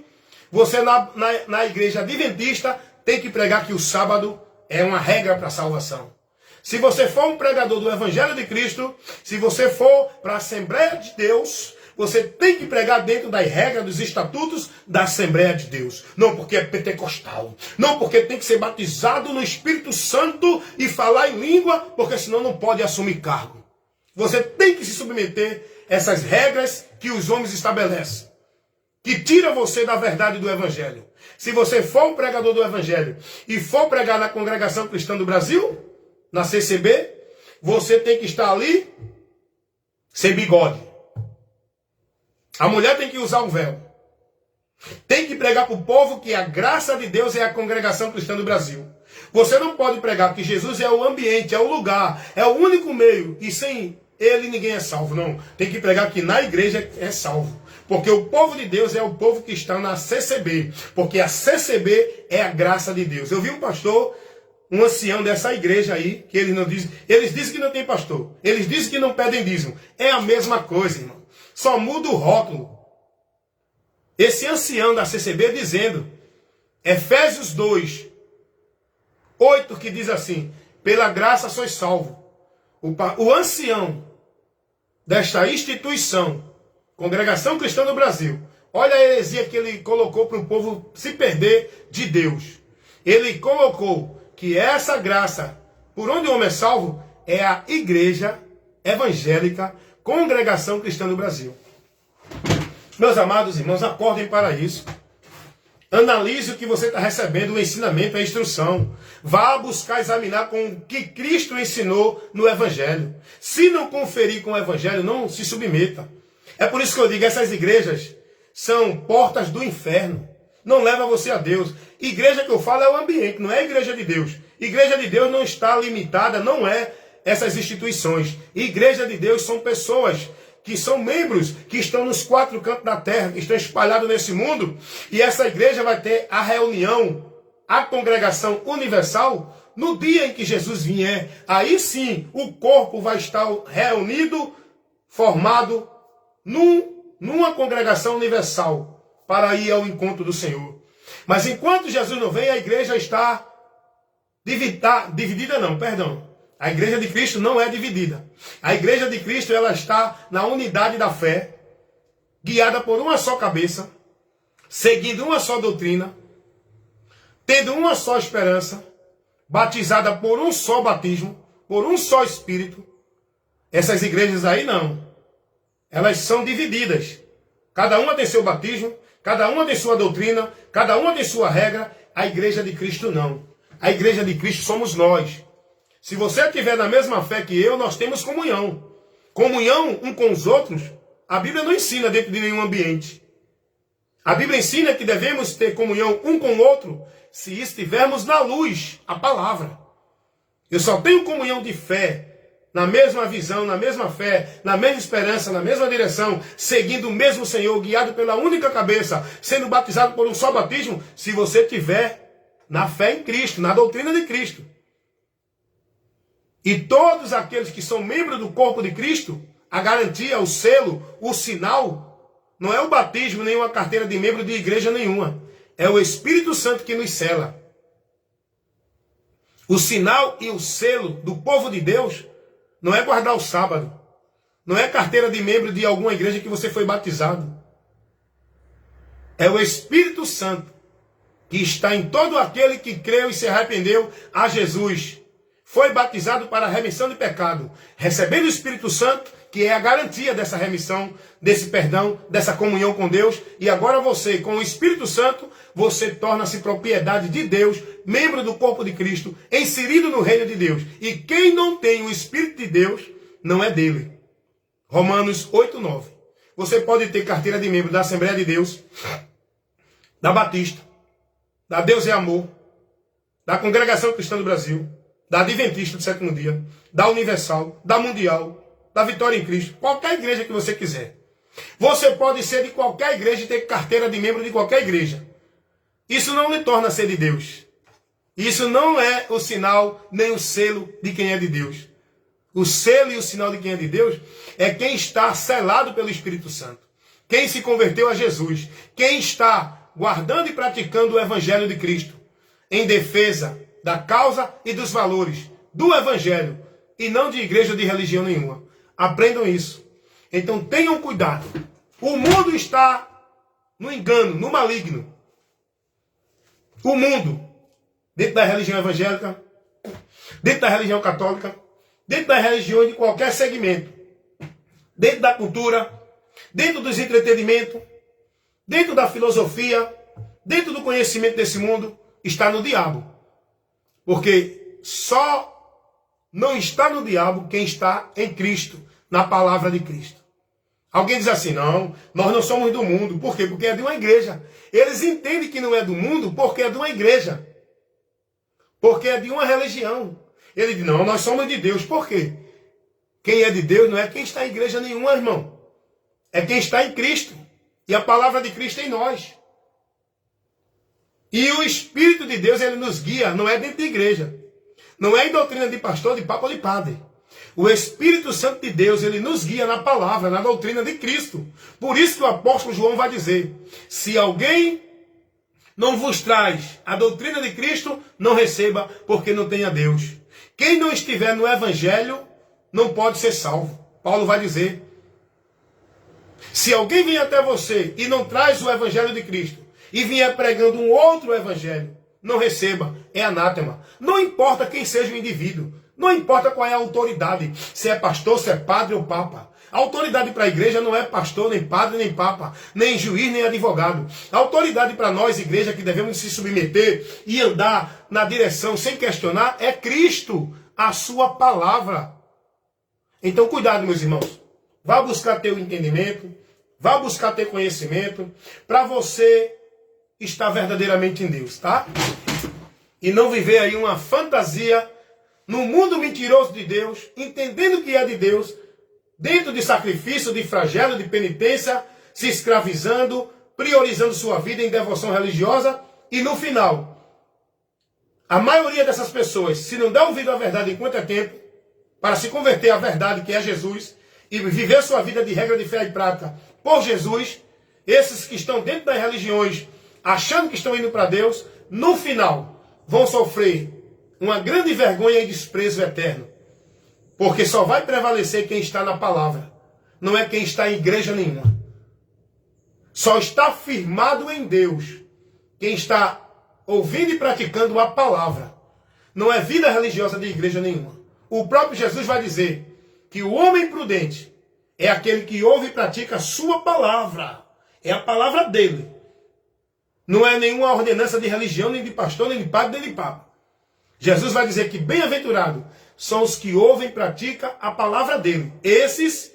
você na igreja adventista tem que pregar que o sábado é uma regra para a salvação. Se você for um pregador do Evangelho de Cristo, se você for para a Assembleia de Deus, você tem que pregar dentro das regras, dos estatutos da Assembleia de Deus. Não porque é pentecostal. Não porque tem que ser batizado no Espírito Santo e falar em língua, porque senão não pode assumir cargo. Você tem que se submeter a essas regras que os homens estabelecem, que tira você da verdade do Evangelho. Se você for um pregador do Evangelho e for pregar na Congregação Cristã do Brasil, na CCB, você tem que estar ali sem bigode. A mulher tem que usar um véu. Tem que pregar para o povo que a graça de Deus é a Congregação Cristã do Brasil. Você não pode pregar que Jesus é o ambiente, é o lugar, é o único meio, e sem ele ninguém é salvo. Não, tem que pregar que na igreja é salvo. Porque o povo de Deus é o povo que está na CCB. Porque a CCB é a graça de Deus. Eu vi um pastor, um ancião dessa igreja aí, que eles não dizem, eles dizem que não tem pastor. Eles dizem que não pedem dízimo. É a mesma coisa, irmão. Só muda o rótulo. Esse ancião da CCB dizendo, Efésios 2, 8, que diz assim, pela graça sois salvo. O ancião desta instituição, Congregação Cristã do Brasil, olha a heresia que ele colocou para o povo se perder de Deus. Ele colocou que essa graça, por onde o homem é salvo, é a Igreja Evangélica Congregação Cristã do Brasil. Meus amados irmãos, acordem para isso. Analise o que você está recebendo, o ensinamento, a instrução. Vá buscar examinar com o que Cristo ensinou no Evangelho. Se não conferir com o Evangelho, não se submeta. É por isso que eu digo, essas igrejas são portas do inferno. Não leva você a Deus. Igreja que eu falo é o ambiente, não é a igreja de Deus. Igreja de Deus não está limitada, não é essas instituições. Igreja de Deus são pessoas que são membros, que estão nos 4 cantos da terra, que estão espalhados nesse mundo. E essa igreja vai ter a reunião, a congregação universal, no dia em que Jesus vier. Aí sim, o corpo vai estar reunido, formado, numa congregação universal para ir ao encontro do Senhor. Mas enquanto Jesus não vem, a igreja está dividida não, perdão. A igreja de Cristo não é dividida. A igreja de Cristo ela está na unidade da fé, guiada por uma só cabeça, seguindo uma só doutrina, tendo uma só esperança, batizada por um só batismo, por um só Espírito. Essas igrejas aí não. Elas são divididas. Cada uma tem seu batismo, cada uma tem sua doutrina, cada uma tem sua regra. A igreja de Cristo não. A igreja de Cristo somos nós. Se você estiver na mesma fé que eu, nós temos comunhão. Comunhão um com os outros, a Bíblia não ensina dentro de nenhum ambiente. A Bíblia ensina que devemos ter comunhão um com o outro se estivermos na luz, a palavra. Eu só tenho comunhão de fé, na mesma visão, na mesma fé, na mesma esperança, na mesma direção, seguindo o mesmo Senhor, guiado pela única cabeça, sendo batizado por um só batismo, se você tiver na fé em Cristo, na doutrina de Cristo. E todos aqueles que são membros do corpo de Cristo, a garantia, o selo, o sinal, não é o batismo, nem uma carteira de membro de igreja nenhuma. É o Espírito Santo que nos sela. O sinal e o selo do povo de Deus não é guardar o sábado. Não é carteira de membro de alguma igreja que você foi batizado. É o Espírito Santo que está em todo aquele que creu e se arrependeu a Jesus. foi batizado para a remissão de pecado, recebendo o Espírito Santo, que é a garantia dessa remissão, desse perdão, dessa comunhão com Deus. E agora você, com o Espírito Santo, você torna-se propriedade de Deus, membro do corpo de Cristo, inserido no reino de Deus. E quem não tem o Espírito de Deus, não é dele. Romanos 8:9. Você pode ter carteira de membro da Assembleia de Deus, da Batista, da Deus é Amor, da Congregação Cristã do Brasil, da Adventista do Sétimo Dia, da Universal, da Mundial, da Vitória em Cristo, qualquer igreja que você quiser. Você pode ser de qualquer igreja e ter carteira de membro de qualquer igreja. Isso não lhe torna ser de Deus. Isso não é o sinal nem o selo de quem é de Deus. O selo e o sinal de quem é de Deus é quem está selado pelo Espírito Santo. Quem se converteu a Jesus. Quem está guardando e praticando o Evangelho de Cristo em defesa da causa e dos valores do Evangelho e não de igreja de religião nenhuma. Aprendam isso. Então tenham cuidado. O mundo está no engano, no maligno. O mundo, dentro da religião evangélica, dentro da religião católica, dentro da religião de qualquer segmento, dentro da cultura, dentro dos entretenimentos, dentro da filosofia, dentro do conhecimento desse mundo, está no diabo. Porque só não está no diabo quem está em Cristo, na palavra de Cristo. Alguém diz assim, não, nós não somos do mundo. Por quê? Porque é de uma igreja. Eles entendem que não é do mundo porque é de uma igreja. Porque é de uma religião. Ele diz, não, nós somos de Deus. Por quê? Quem é de Deus não é quem está em igreja nenhuma, irmão. É quem está em Cristo. E a palavra de Cristo é em nós. E o Espírito de Deus, ele nos guia, não é dentro da igreja. Não é em doutrina de pastor, de papa ou de padre. O Espírito Santo de Deus, ele nos guia na palavra, na doutrina de Cristo. Por isso que o apóstolo João vai dizer, se alguém não vos traz a doutrina de Cristo, não receba, porque não tem a Deus. Quem não estiver no Evangelho, não pode ser salvo. Paulo vai dizer, se alguém vem até você e não traz o Evangelho de Cristo, e vier pregando um outro Evangelho, não receba, é anátema. Não importa quem seja o indivíduo, não importa qual é a autoridade, se é pastor, se é padre ou papa. A autoridade para a igreja não é pastor, nem padre, nem papa, nem juiz, nem advogado. A autoridade para nós, igreja, que devemos se submeter e andar na direção sem questionar, é Cristo, a sua palavra. Então, cuidado, meus irmãos. Vá buscar ter o entendimento, vá buscar ter conhecimento, para você estar verdadeiramente em Deus, tá? E não viver aí uma fantasia no mundo mentiroso de Deus, entendendo que é de Deus, dentro de sacrifício, de flagelo, de penitência, se escravizando, priorizando sua vida em devoção religiosa, e no final, a maioria dessas pessoas, se não dá ouvido à verdade enquanto é tempo, para se converter à verdade que é Jesus, e viver sua vida de regra de fé e prática por Jesus, esses que estão dentro das religiões, achando que estão indo para Deus, no final, vão sofrer uma grande vergonha e desprezo eterno. Porque só vai prevalecer quem está na palavra. Não é quem está em igreja nenhuma. Só está firmado em Deus quem está ouvindo e praticando a palavra. Não é vida religiosa de igreja nenhuma. O próprio Jesus vai dizer que o homem prudente é aquele que ouve e pratica a sua palavra. É a palavra dele. Não é nenhuma ordenança de religião, nem de pastor, nem de padre, nem de papa. Jesus vai dizer que bem-aventurado são os que ouvem e praticam a palavra dele. Esses,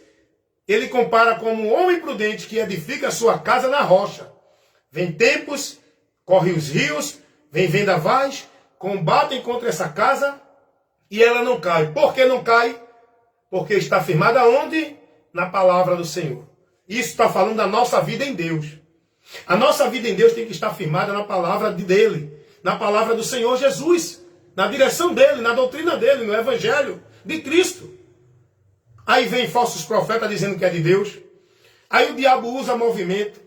ele compara como um homem prudente que edifica a sua casa na rocha. Vem tempos, correm os rios, vem vendavais, combatem contra essa casa e ela não cai. Por que não cai? Porque está firmada onde? Na palavra do Senhor. Isso está falando da nossa vida em Deus. A nossa vida em Deus tem que estar firmada na palavra dele, na palavra do Senhor Jesus, na direção dele, na doutrina dele, no Evangelho de Cristo. Aí vem falsos profetas dizendo que é de Deus. Aí o diabo usa movimento.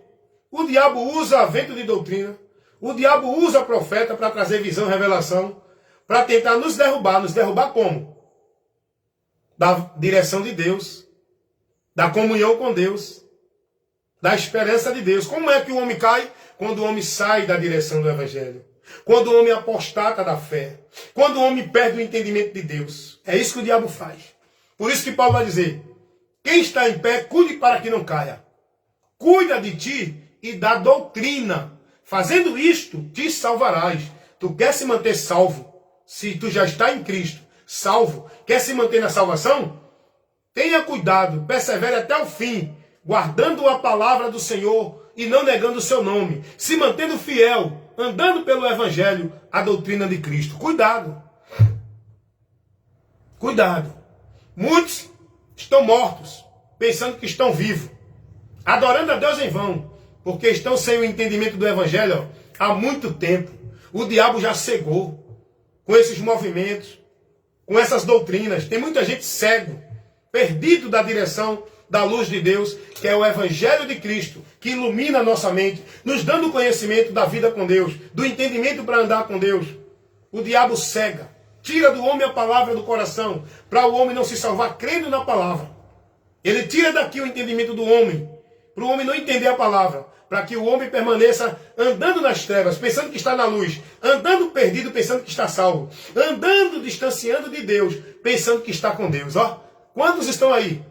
O diabo usa vento de doutrina. O diabo usa profeta para trazer visão e revelação. Para tentar nos derrubar. Nos derrubar como? Da direção de Deus. Da comunhão com Deus. Da esperança de Deus. Como é que o homem cai? Quando o homem sai da direção do Evangelho. quando o homem apostata da fé, quando o homem perde o entendimento de Deus. É isso que o diabo faz. Por isso que Paulo vai dizer, quem está em pé, cuide para que não caia. Cuida de ti e da doutrina. Fazendo isto, te salvarás. Tu quer se manter salvo? Se tu já está em Cristo, salvo, quer se manter na salvação? Tenha cuidado, persevere até o fim, guardando a palavra do Senhor e não negando o seu nome, se mantendo fiel, andando pelo Evangelho, a doutrina de Cristo. Cuidado. Cuidado. Muitos estão mortos, pensando que estão vivos, adorando a Deus em vão, porque estão sem o entendimento do Evangelho há muito tempo. O diabo já cegou com esses movimentos, com essas doutrinas. Tem muita gente cego, perdido da direção da luz de Deus, que é o Evangelho de Cristo, que ilumina a nossa mente, nos dando o conhecimento da vida com Deus, do entendimento para andar com Deus. O diabo cega, tira do homem a palavra do coração, para o homem não se salvar crendo na palavra. Ele tira daqui o entendimento do homem, para o homem não entender a palavra, para que o homem permaneça andando nas trevas, pensando que está na luz, andando perdido, pensando que está salvo, andando distanciando de Deus, pensando que está com Deus. Ó, quantos estão aí,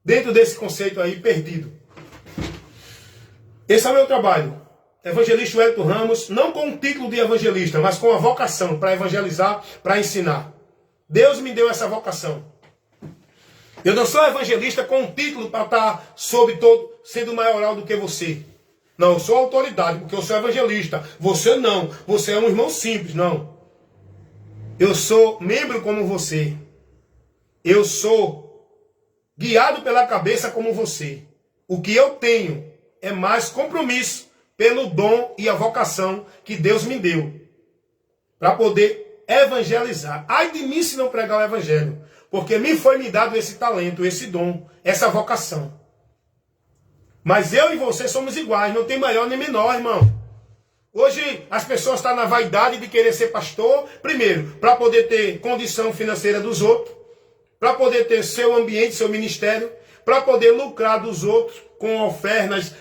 dentro desse conceito aí, perdido? Esse é o meu trabalho. Evangelista Wellington Ramos, não com o título de evangelista, mas com a vocação para evangelizar, para ensinar. Deus me deu essa vocação. Eu não sou evangelista com um título para estar sobre todo, sendo maioral do que você. Não, eu sou autoridade, porque eu sou evangelista. Você não. Você é um irmão simples, não. Eu sou membro como você. Eu sou guiado pela cabeça como você. O que eu tenho é mais compromisso pelo dom e a vocação que Deus me deu para poder evangelizar. Ai de mim se não pregar o evangelho, porque me dado esse talento, esse dom, essa vocação. Mas eu e você somos iguais, não tem maior nem menor, irmão. Hoje as pessoas estão na vaidade de querer ser pastor, primeiro, para poder ter condição financeira dos outros, para poder ter seu ambiente, seu ministério, para poder lucrar dos outros com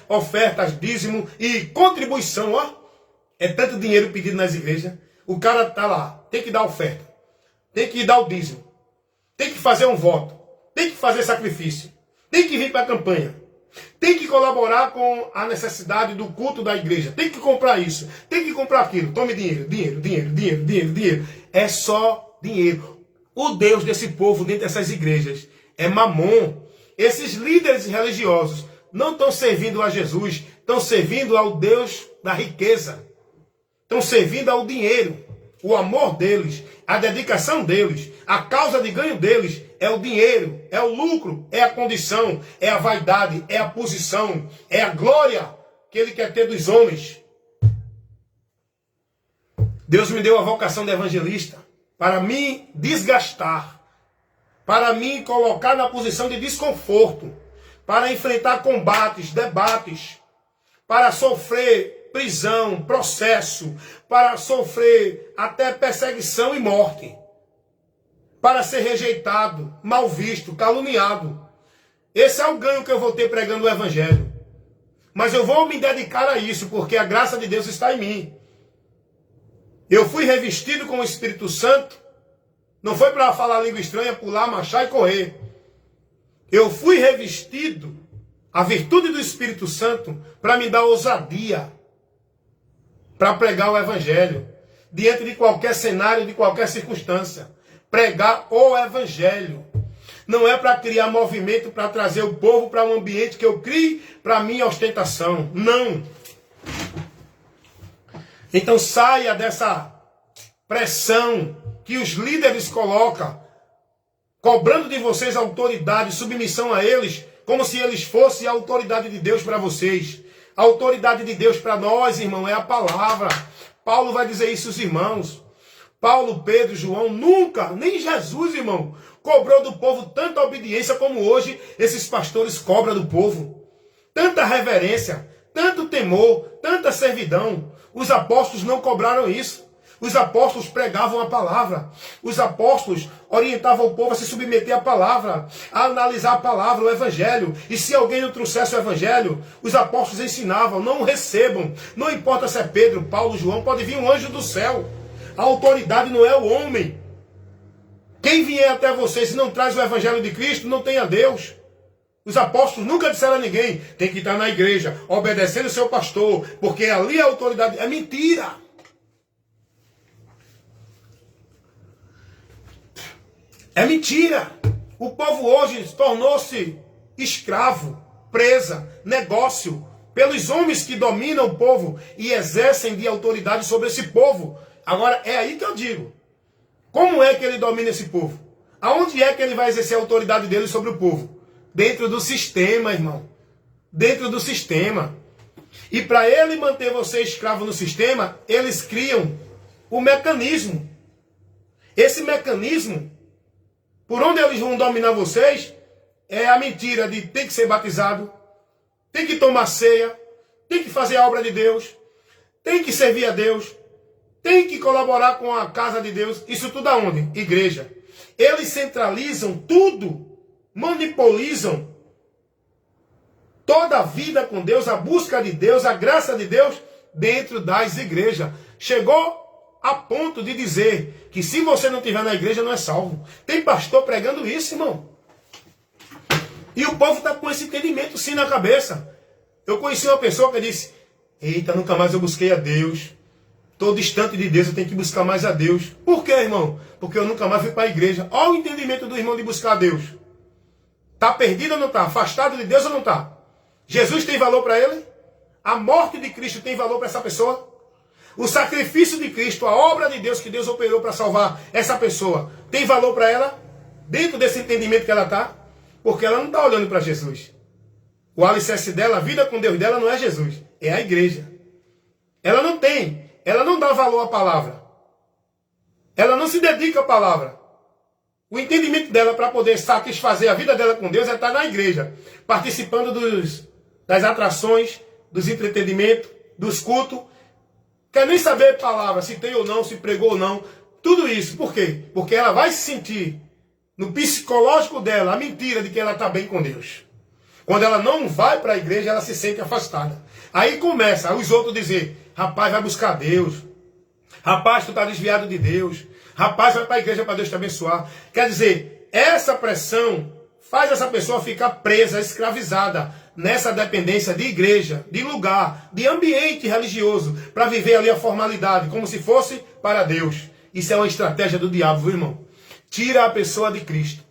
ofertas, dízimo e contribuição. Ó, é tanto dinheiro pedido nas igrejas. O cara está lá, tem que dar oferta, tem que dar o dízimo, tem que fazer um voto, tem que fazer sacrifício, tem que vir para a campanha, tem que colaborar com a necessidade do culto da igreja, tem que comprar isso, tem que comprar aquilo. Tome dinheiro, dinheiro, dinheiro, dinheiro, dinheiro, dinheiro. É só dinheiro. O Deus desse povo dentro dessas igrejas é Mamon. Esses líderes religiosos não estão servindo a Jesus, estão servindo ao Deus da riqueza. Estão servindo ao dinheiro. O amor deles, a dedicação deles, a causa de ganho deles é o dinheiro, é o lucro, é a condição, é a vaidade, é a posição, é a glória que ele quer ter dos homens. Deus me deu a vocação de evangelista para me desgastar, para me colocar na posição de desconforto, para enfrentar combates, debates, para sofrer prisão, processo, para sofrer até perseguição e morte, para ser rejeitado, mal visto, caluniado. Esse é o ganho que eu vou ter pregando o evangelho. Mas eu vou me dedicar a isso, porque a graça de Deus está em mim. Eu fui revestido com o Espírito Santo, não foi para falar língua estranha, pular, marchar e correr. Eu fui revestido, a virtude do Espírito Santo, para me dar ousadia, para pregar o evangelho, diante de qualquer cenário, de qualquer circunstância. Pregar o evangelho. Não é para criar movimento, para trazer o povo para um ambiente que eu crie para minha ostentação. Não. Então saia dessa pressão que os líderes colocam, cobrando de vocês autoridade, submissão a eles, como se eles fossem a autoridade de Deus para vocês. A autoridade de Deus para nós, irmão, é a palavra. Paulo vai dizer isso aos irmãos. Paulo, Pedro, João, nunca, nem Jesus, irmão, cobrou do povo tanta obediência como hoje esses pastores cobram do povo. Tanta reverência, tanto temor, tanta servidão. Os apóstolos não cobraram isso. Os apóstolos pregavam a palavra. Os apóstolos orientavam o povo a se submeter à palavra, a analisar a palavra, o evangelho. E se alguém não trouxesse o evangelho, os apóstolos ensinavam, não o recebam. Não importa se é Pedro, Paulo, João, pode vir um anjo do céu. A autoridade não é o homem. Quem vier até vocês e não traz o evangelho de Cristo, não tem a Deus. Os apóstolos nunca disseram a ninguém, tem que estar na igreja, obedecendo o seu pastor, porque ali a autoridade é mentira. É mentira. O povo hoje tornou-se escravo, presa, negócio, pelos homens que dominam o povo e exercem de autoridade sobre esse povo. Agora, é aí que eu digo. Como é que ele domina esse povo? Aonde é que ele vai exercer a autoridade dele sobre o povo? Dentro do sistema, irmão. Dentro do sistema. E para ele manter você escravo no sistema, eles criam o mecanismo. Esse mecanismo, por onde eles vão dominar vocês, é a mentira de tem que ser batizado, tem que tomar ceia, tem que fazer a obra de Deus, tem que servir a Deus, tem que colaborar com a casa de Deus. Isso tudo aonde? Igreja. Eles centralizam tudo, monopolizam toda a vida com Deus, a busca de Deus, a graça de Deus dentro das igrejas. Chegou a ponto de dizer que se você não estiver na igreja não é salvo. Tem pastor pregando isso, irmão. E o povo está com esse entendimento sim na cabeça. Eu conheci uma pessoa que disse, eita, nunca mais eu busquei a Deus. Estou distante de Deus, eu tenho que buscar mais a Deus. Por quê, irmão? Porque eu nunca mais fui para a igreja. Olha o entendimento do irmão de buscar a Deus. Está perdido ou não está? Afastado de Deus ou não está? Jesus tem valor para ele? A morte de Cristo tem valor para essa pessoa? O sacrifício de Cristo, a obra de Deus que Deus operou para salvar essa pessoa, tem valor para ela? Dentro desse entendimento que ela está? Porque ela não está olhando para Jesus. O alicerce dela, a vida com Deus dela não é Jesus, é a igreja. Ela não dá valor à palavra. Ela não se dedica à palavra. O entendimento dela para poder satisfazer a vida dela com Deus é estar na igreja, participando das atrações, dos entretenimentos, dos cultos. Quer nem saber a palavra, se tem ou não, se pregou ou não. Tudo isso. Por quê? Porque ela vai se sentir, no psicológico dela, a mentira de que ela está bem com Deus. Quando ela não vai para a igreja, ela se sente afastada. Aí começa os outros dizer, rapaz, vai buscar Deus. Rapaz, tu está desviado de Deus. Rapaz, vai para a igreja para Deus te abençoar. Quer dizer, essa pressão faz essa pessoa ficar presa, escravizada nessa dependência de igreja, de lugar, de ambiente religioso, para viver ali a formalidade, como se fosse para Deus. Isso é uma estratégia do diabo, viu, irmão? Tira a pessoa de Cristo.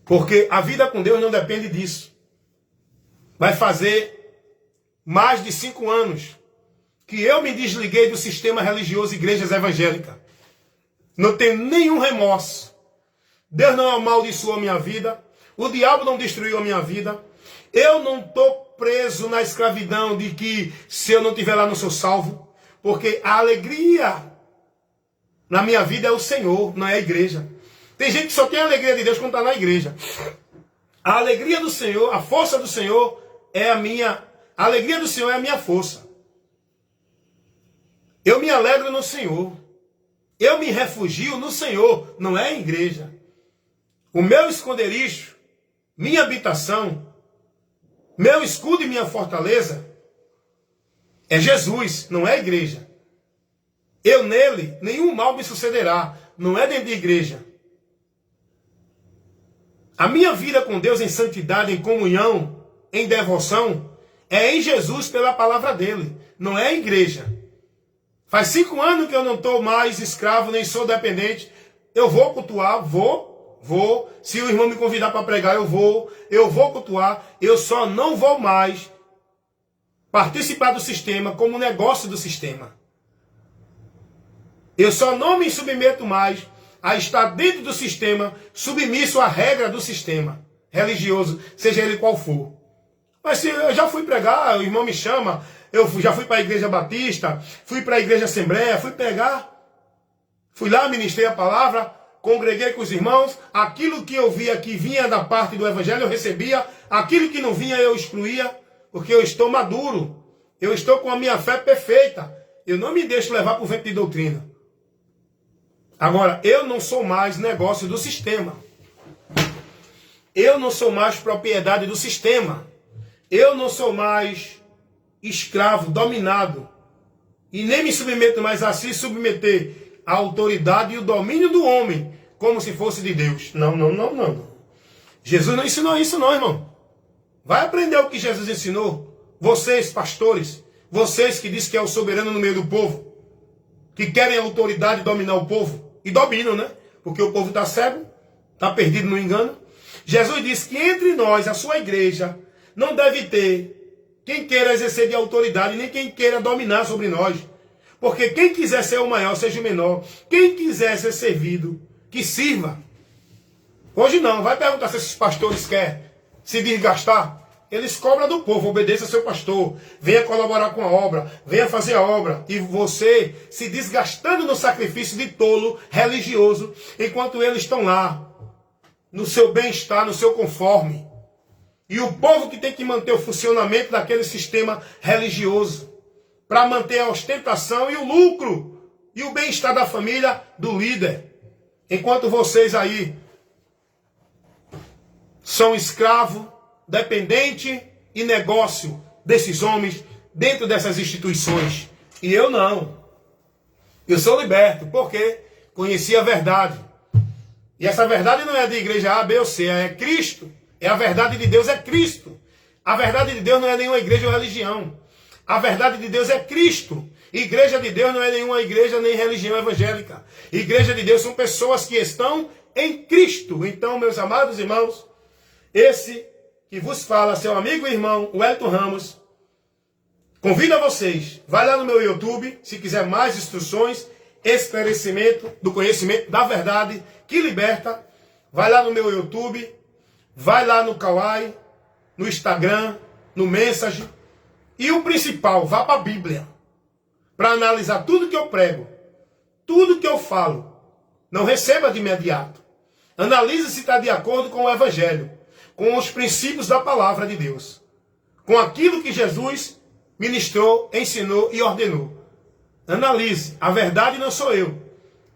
Porque a vida com Deus não depende disso. Vai fazer mais de 5 anos que eu me desliguei do sistema religioso igrejas evangélicas. Não tenho nenhum remorso. Deus não amaldiçoou a minha vida. O diabo não destruiu a minha vida. Eu não estou preso na escravidão de que se eu não estiver lá não sou salvo. Porque a alegria na minha vida é o Senhor, não é a igreja. Tem gente que só tem a alegria de Deus quando está na igreja. A alegria do Senhor, a força do Senhor é a minha... A alegria do Senhor é a minha força. Eu me alegro no Senhor. Eu me refugio no Senhor, não é a igreja. O meu esconderijo, minha habitação, meu escudo e minha fortaleza é Jesus, não é a igreja. Eu nele, nenhum mal me sucederá, não é dentro da igreja. A minha vida com Deus em santidade, em comunhão, em devoção, é em Jesus pela palavra dele, não é a igreja. Faz 5 anos que eu não estou mais escravo, nem sou dependente. Eu vou cultuar, vou. Se o irmão me convidar para pregar, eu vou cultuar. Eu só não vou mais participar do sistema como negócio do sistema. Eu só não me submeto mais a estar dentro do sistema, submisso à regra do sistema religioso, seja ele qual for. Mas se eu já fui pregar, o irmão me chama, eu já fui para a igreja batista, fui para a igreja assembleia, fui pregar, fui lá, ministrei a palavra, congreguei com os irmãos, aquilo que eu via que vinha da parte do evangelho eu recebia, aquilo que não vinha eu excluía, porque eu estou maduro, eu estou com a minha fé perfeita. Eu não me deixo levar por vento de doutrina. Agora, eu não sou mais negócio do sistema. Eu não sou mais propriedade do sistema. Eu não sou mais escravo, dominado. E nem me submeto mais a se submeter à autoridade e o domínio do homem, como se fosse de Deus. Não, não, não, não. Jesus não ensinou isso não, irmão. Vai aprender o que Jesus ensinou. Vocês, pastores, vocês que dizem que é o soberano no meio do povo, que querem a autoridade dominar o povo, e dominam, né? Porque o povo está cego, está perdido no engano. Jesus disse que entre nós, a sua igreja, não deve ter quem queira exercer de autoridade, nem quem queira dominar sobre nós. Porque quem quiser ser o maior, seja o menor. Quem quiser ser servido, que sirva. Hoje não, vai perguntar se esses pastores querem se desgastar. Eles cobram do povo, obedeça ao seu pastor, venha colaborar com a obra, venha fazer a obra. E você se desgastando no sacrifício de tolo religioso, enquanto eles estão lá, no seu bem-estar, no seu conforme. E o povo que tem que manter o funcionamento daquele sistema religioso, para manter a ostentação e o lucro, e o bem-estar da família do líder. Enquanto vocês aí são escravos, dependente e negócio desses homens dentro dessas instituições. E eu não. Eu sou liberto, porque conheci a verdade. E essa verdade não é de igreja A, B ou C, é Cristo. É a verdade de Deus, é Cristo. A verdade de Deus não é nenhuma igreja ou religião. A verdade de Deus é Cristo. Igreja de Deus não é nenhuma igreja nem religião evangélica. Igreja de Deus são pessoas que estão em Cristo. Então, meus amados irmãos, esse que vos fala, seu amigo e irmão, Wellington Ramos, convido a vocês, vai lá no meu YouTube, se quiser mais instruções, esclarecimento do conhecimento da verdade que liberta, vai lá no meu YouTube, vai lá no Kawaii, no Instagram, no Message, e o principal, vá para a Bíblia, para analisar tudo que eu prego, tudo que eu falo, não receba de imediato, analise se está de acordo com o Evangelho, com os princípios da palavra de Deus, com aquilo que Jesus ministrou, ensinou e ordenou. Analise, a verdade não sou eu.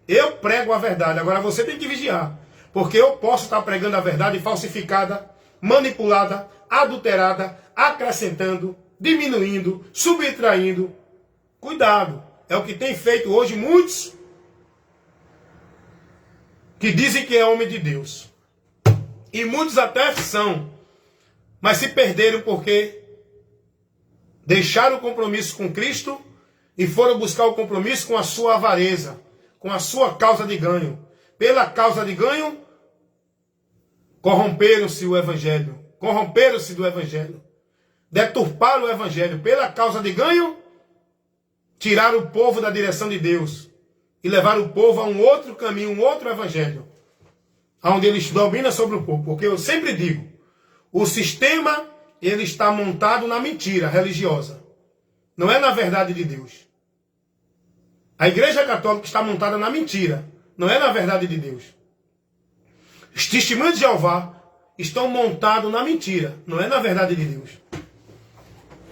Eu prego a verdade, agora você tem que vigiar, porque eu posso estar pregando a verdade falsificada, manipulada, adulterada, acrescentando, diminuindo, subtraindo. Cuidado, é o que tem feito hoje muitos que dizem que é homem de Deus. E muitos até são, mas se perderam porque deixaram o compromisso com Cristo e foram buscar o compromisso com a sua avareza, com a sua causa de ganho. Pela causa de ganho, corromperam-se o Evangelho, corromperam-se do Evangelho, deturparam o Evangelho. Pela causa de ganho, tiraram o povo da direção de Deus e levaram o povo a um outro caminho, um outro Evangelho, onde eles dominam sobre o povo. Porque eu sempre digo, o sistema, ele está montado na mentira religiosa. Não é na verdade de Deus. A Igreja Católica está montada na mentira. Não é na verdade de Deus. Os testemunhos de Jeová estão montados na mentira. Não é na verdade de Deus.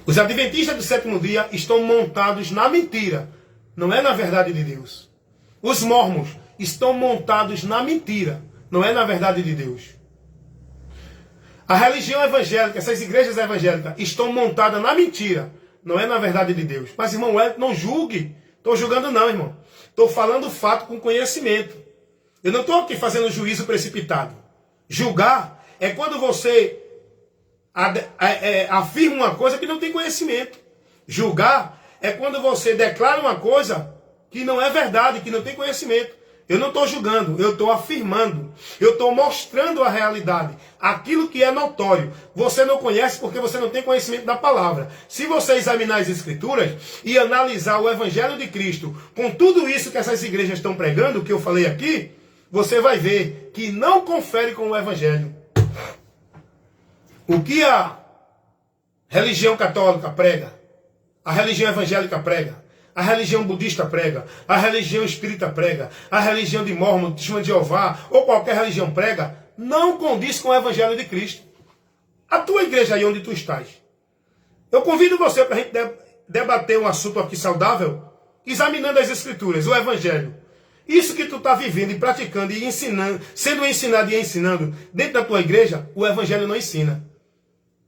Os adventistas do sétimo dia estão montados na mentira. Não é na verdade de Deus. Os mormons estão montados na mentira. Não é na verdade de Deus. A religião evangélica, essas igrejas evangélicas, estão montadas na mentira. Não é na verdade de Deus. Mas, irmão Wellington, não julgue. Estou julgando não, irmão. Estou falando o fato com conhecimento. Eu não estou aqui fazendo juízo precipitado. Julgar é quando você afirma uma coisa que não tem conhecimento. Julgar é quando você declara uma coisa que não é verdade, que não tem conhecimento. Eu não estou julgando, eu estou afirmando. Eu estou mostrando a realidade. Aquilo que é notório. Você não conhece porque você não tem conhecimento da palavra. Se você examinar as Escrituras e analisar o Evangelho de Cristo com tudo isso que essas igrejas estão pregando, que eu falei aqui, você vai ver que não confere com o Evangelho. O que a religião católica prega, a religião evangélica prega, a religião budista prega, a religião espírita prega, a religião de Mórmon, de Testemunho de Jeová, ou qualquer religião prega, não condiz com o Evangelho de Cristo. A tua igreja aí onde tu estás. Eu convido você para a gente debater um assunto aqui saudável, examinando as escrituras, o evangelho. Isso que tu está vivendo e praticando e ensinando, sendo ensinado e ensinando dentro da tua igreja, o evangelho não ensina.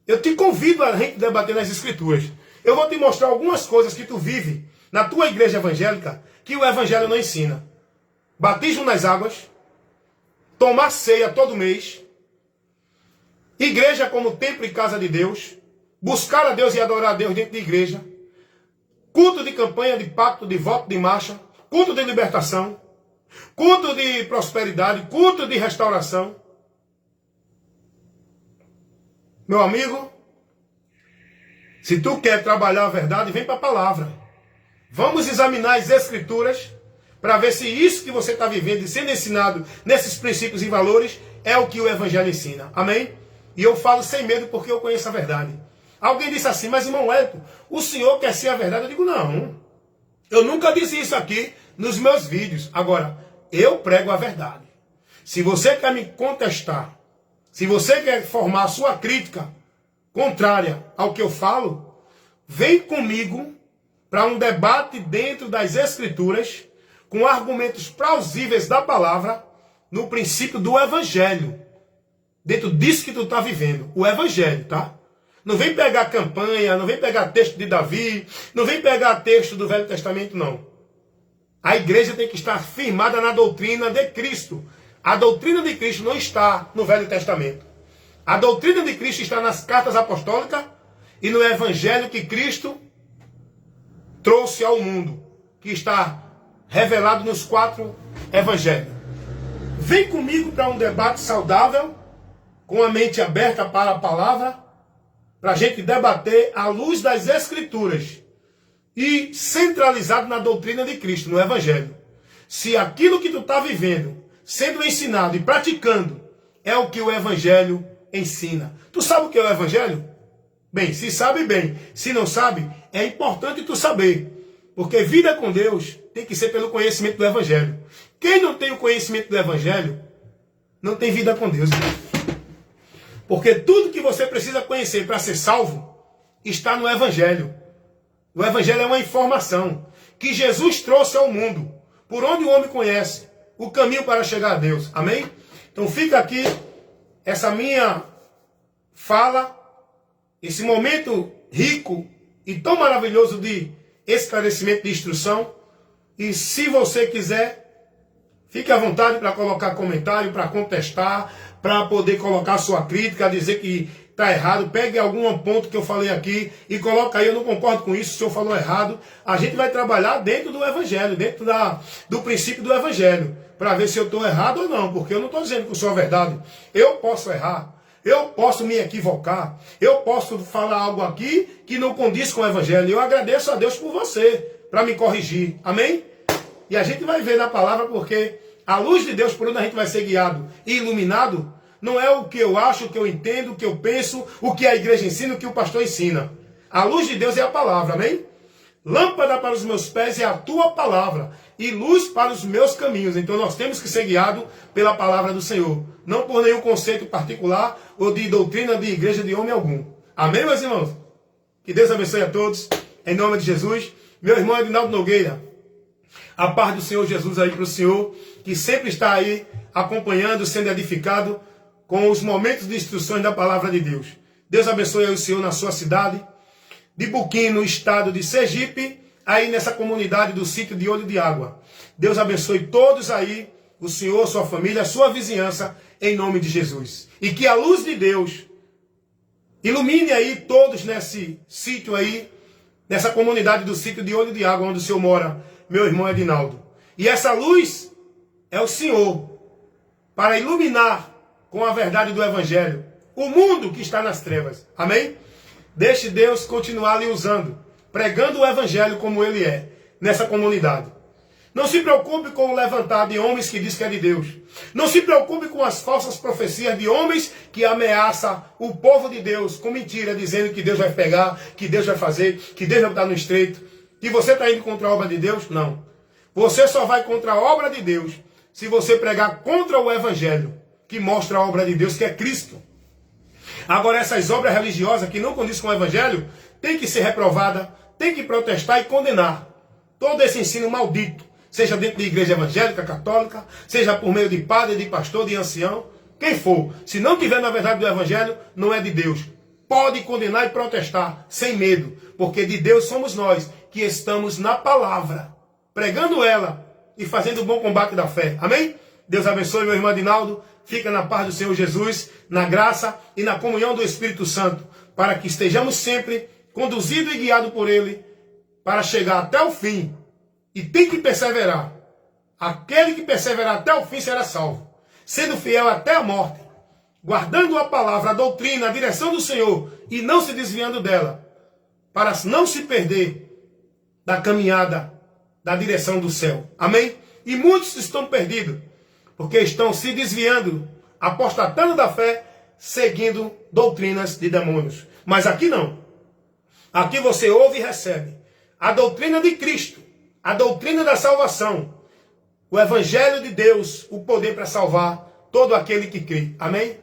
Eu te convido a gente debater nas escrituras. Eu vou te mostrar algumas coisas que tu vive na tua igreja evangélica que o evangelho não ensina. Batismo nas águas, tomar ceia todo mês, igreja como templo e casa de Deus, buscar a Deus e adorar a Deus dentro de igreja, culto de campanha, de pacto, de voto, de marcha, culto de libertação, culto de prosperidade, culto de restauração. Meu amigo, se tu quer trabalhar a verdade, vem para a palavra. Vamos examinar as escrituras para ver se isso que você está vivendo e sendo ensinado nesses princípios e valores é o que o evangelho ensina. Amém? E eu falo sem medo porque eu conheço a verdade. Alguém disse assim, mas irmão Wellington, o senhor quer ser a verdade? Eu digo, não. Eu nunca disse isso aqui nos meus vídeos. Agora, eu prego a verdade. Se você quer me contestar, se você quer formar a sua crítica contrária ao que eu falo, vem comigo para um debate dentro das escrituras, com argumentos plausíveis da palavra, no princípio do evangelho. Dentro disso que tu está vivendo, o evangelho, tá? Não vem pegar campanha, não vem pegar texto de Davi, não vem pegar texto do Velho Testamento, não. A igreja tem que estar firmada na doutrina de Cristo. A doutrina de Cristo não está no Velho Testamento. A doutrina de Cristo está nas cartas apostólicas e no evangelho que Cristo trouxe ao mundo, que está revelado nos 4 evangelhos. Vem comigo para um debate saudável, com a mente aberta para a palavra, para a gente debater à luz das escrituras e centralizado na doutrina de Cristo, no evangelho. Se aquilo que tu está vivendo, sendo ensinado e praticando, é o que o evangelho ensina. Tu sabe o que é o evangelho? Bem, se sabe bem. Se não sabe, é importante tu saber. Porque vida com Deus tem que ser pelo conhecimento do evangelho. Quem não tem o conhecimento do evangelho, não tem vida com Deus. Porque tudo que você precisa conhecer para ser salvo está no evangelho. O evangelho é uma informação que Jesus trouxe ao mundo, por onde o homem conhece o caminho para chegar a Deus. Amém? Então fica aqui essa minha fala, esse momento rico e tão maravilhoso de esclarecimento, de instrução. E se você quiser, fique à vontade para colocar comentário, para contestar, para poder colocar sua crítica, dizer que está errado. Pegue algum ponto que eu falei aqui e coloca aí, eu não concordo com isso, o senhor falou errado. A gente vai trabalhar dentro do evangelho, dentro do princípio do evangelho, para ver se eu estou errado ou não, porque eu não estou dizendo que o senhor é verdade. Eu posso errar, eu posso me equivocar, eu posso falar algo aqui que não condiz com o evangelho. Eu agradeço a Deus por você, para me corrigir. Amém? E a gente vai ver na palavra, porque a luz de Deus por onde a gente vai ser guiado e iluminado, não é o que eu acho, o que eu entendo, o que eu penso, o que a igreja ensina, o que o pastor ensina. A luz de Deus é a palavra, amém? Lâmpada para os meus pés é a tua palavra e luz para os meus caminhos. Então nós temos que ser guiados pela palavra do Senhor, não por nenhum conceito particular ou de doutrina de igreja de homem algum. Amém, meus irmãos? Que Deus abençoe a todos, em nome de Jesus. Meu irmão Edinaldo Nogueira, a paz do Senhor Jesus aí para o Senhor, que sempre está aí acompanhando, sendo edificado com os momentos de instruções da palavra de Deus. Deus abençoe aí o Senhor na sua cidade, de Buquim, no estado de Sergipe, aí nessa comunidade do sítio de Olho de Água. Deus abençoe todos aí, o Senhor, sua família, a sua vizinhança, em nome de Jesus. E que a luz de Deus ilumine aí todos nesse sítio aí, nessa comunidade do sítio de Olho de Água, onde o Senhor mora, meu irmão Edinaldo. E essa luz é o Senhor, para iluminar com a verdade do evangelho o mundo que está nas trevas. Amém? Deixe Deus continuar lhe usando, pregando o evangelho como ele é, nessa comunidade. Não se preocupe com o levantar de homens que diz que é de Deus. Não se preocupe com as falsas profecias de homens que ameaçam o povo de Deus com mentira, dizendo que Deus vai pegar, que Deus vai fazer, que Deus vai botar no estreito, que você está indo contra a obra de Deus. Não. Você só vai contra a obra de Deus se você pregar contra o evangelho, que mostra a obra de Deus, que é Cristo. Agora, essas obras religiosas que não condizem com o evangelho, tem que ser reprovada, tem que protestar e condenar. todo esse ensino maldito, seja dentro de igreja evangélica, católica, seja por meio de padre, de pastor, de ancião, quem for, se não tiver na verdade do evangelho, não é de Deus. Pode condenar e protestar, sem medo, porque de Deus somos nós, que estamos na palavra, pregando ela e fazendo o bom combate da fé. Amém? Deus abençoe, meu irmão Adinaldo. Fica na paz do Senhor Jesus, na graça e na comunhão do Espírito Santo, para que estejamos sempre conduzidos e guiados por Ele, para chegar até o fim. E tem que perseverar. Aquele que perseverar até o fim será salvo, sendo fiel até a morte, guardando a palavra, a doutrina, a direção do Senhor, e não se desviando dela, para não se perder da caminhada, da direção do céu. Amém? E muitos estão perdidos, porque estão se desviando, apostatando da fé, seguindo doutrinas de demônios. Mas aqui não. Aqui você ouve e recebe a doutrina de Cristo, a doutrina da salvação, o evangelho de Deus, o poder para salvar todo aquele que crê. Amém?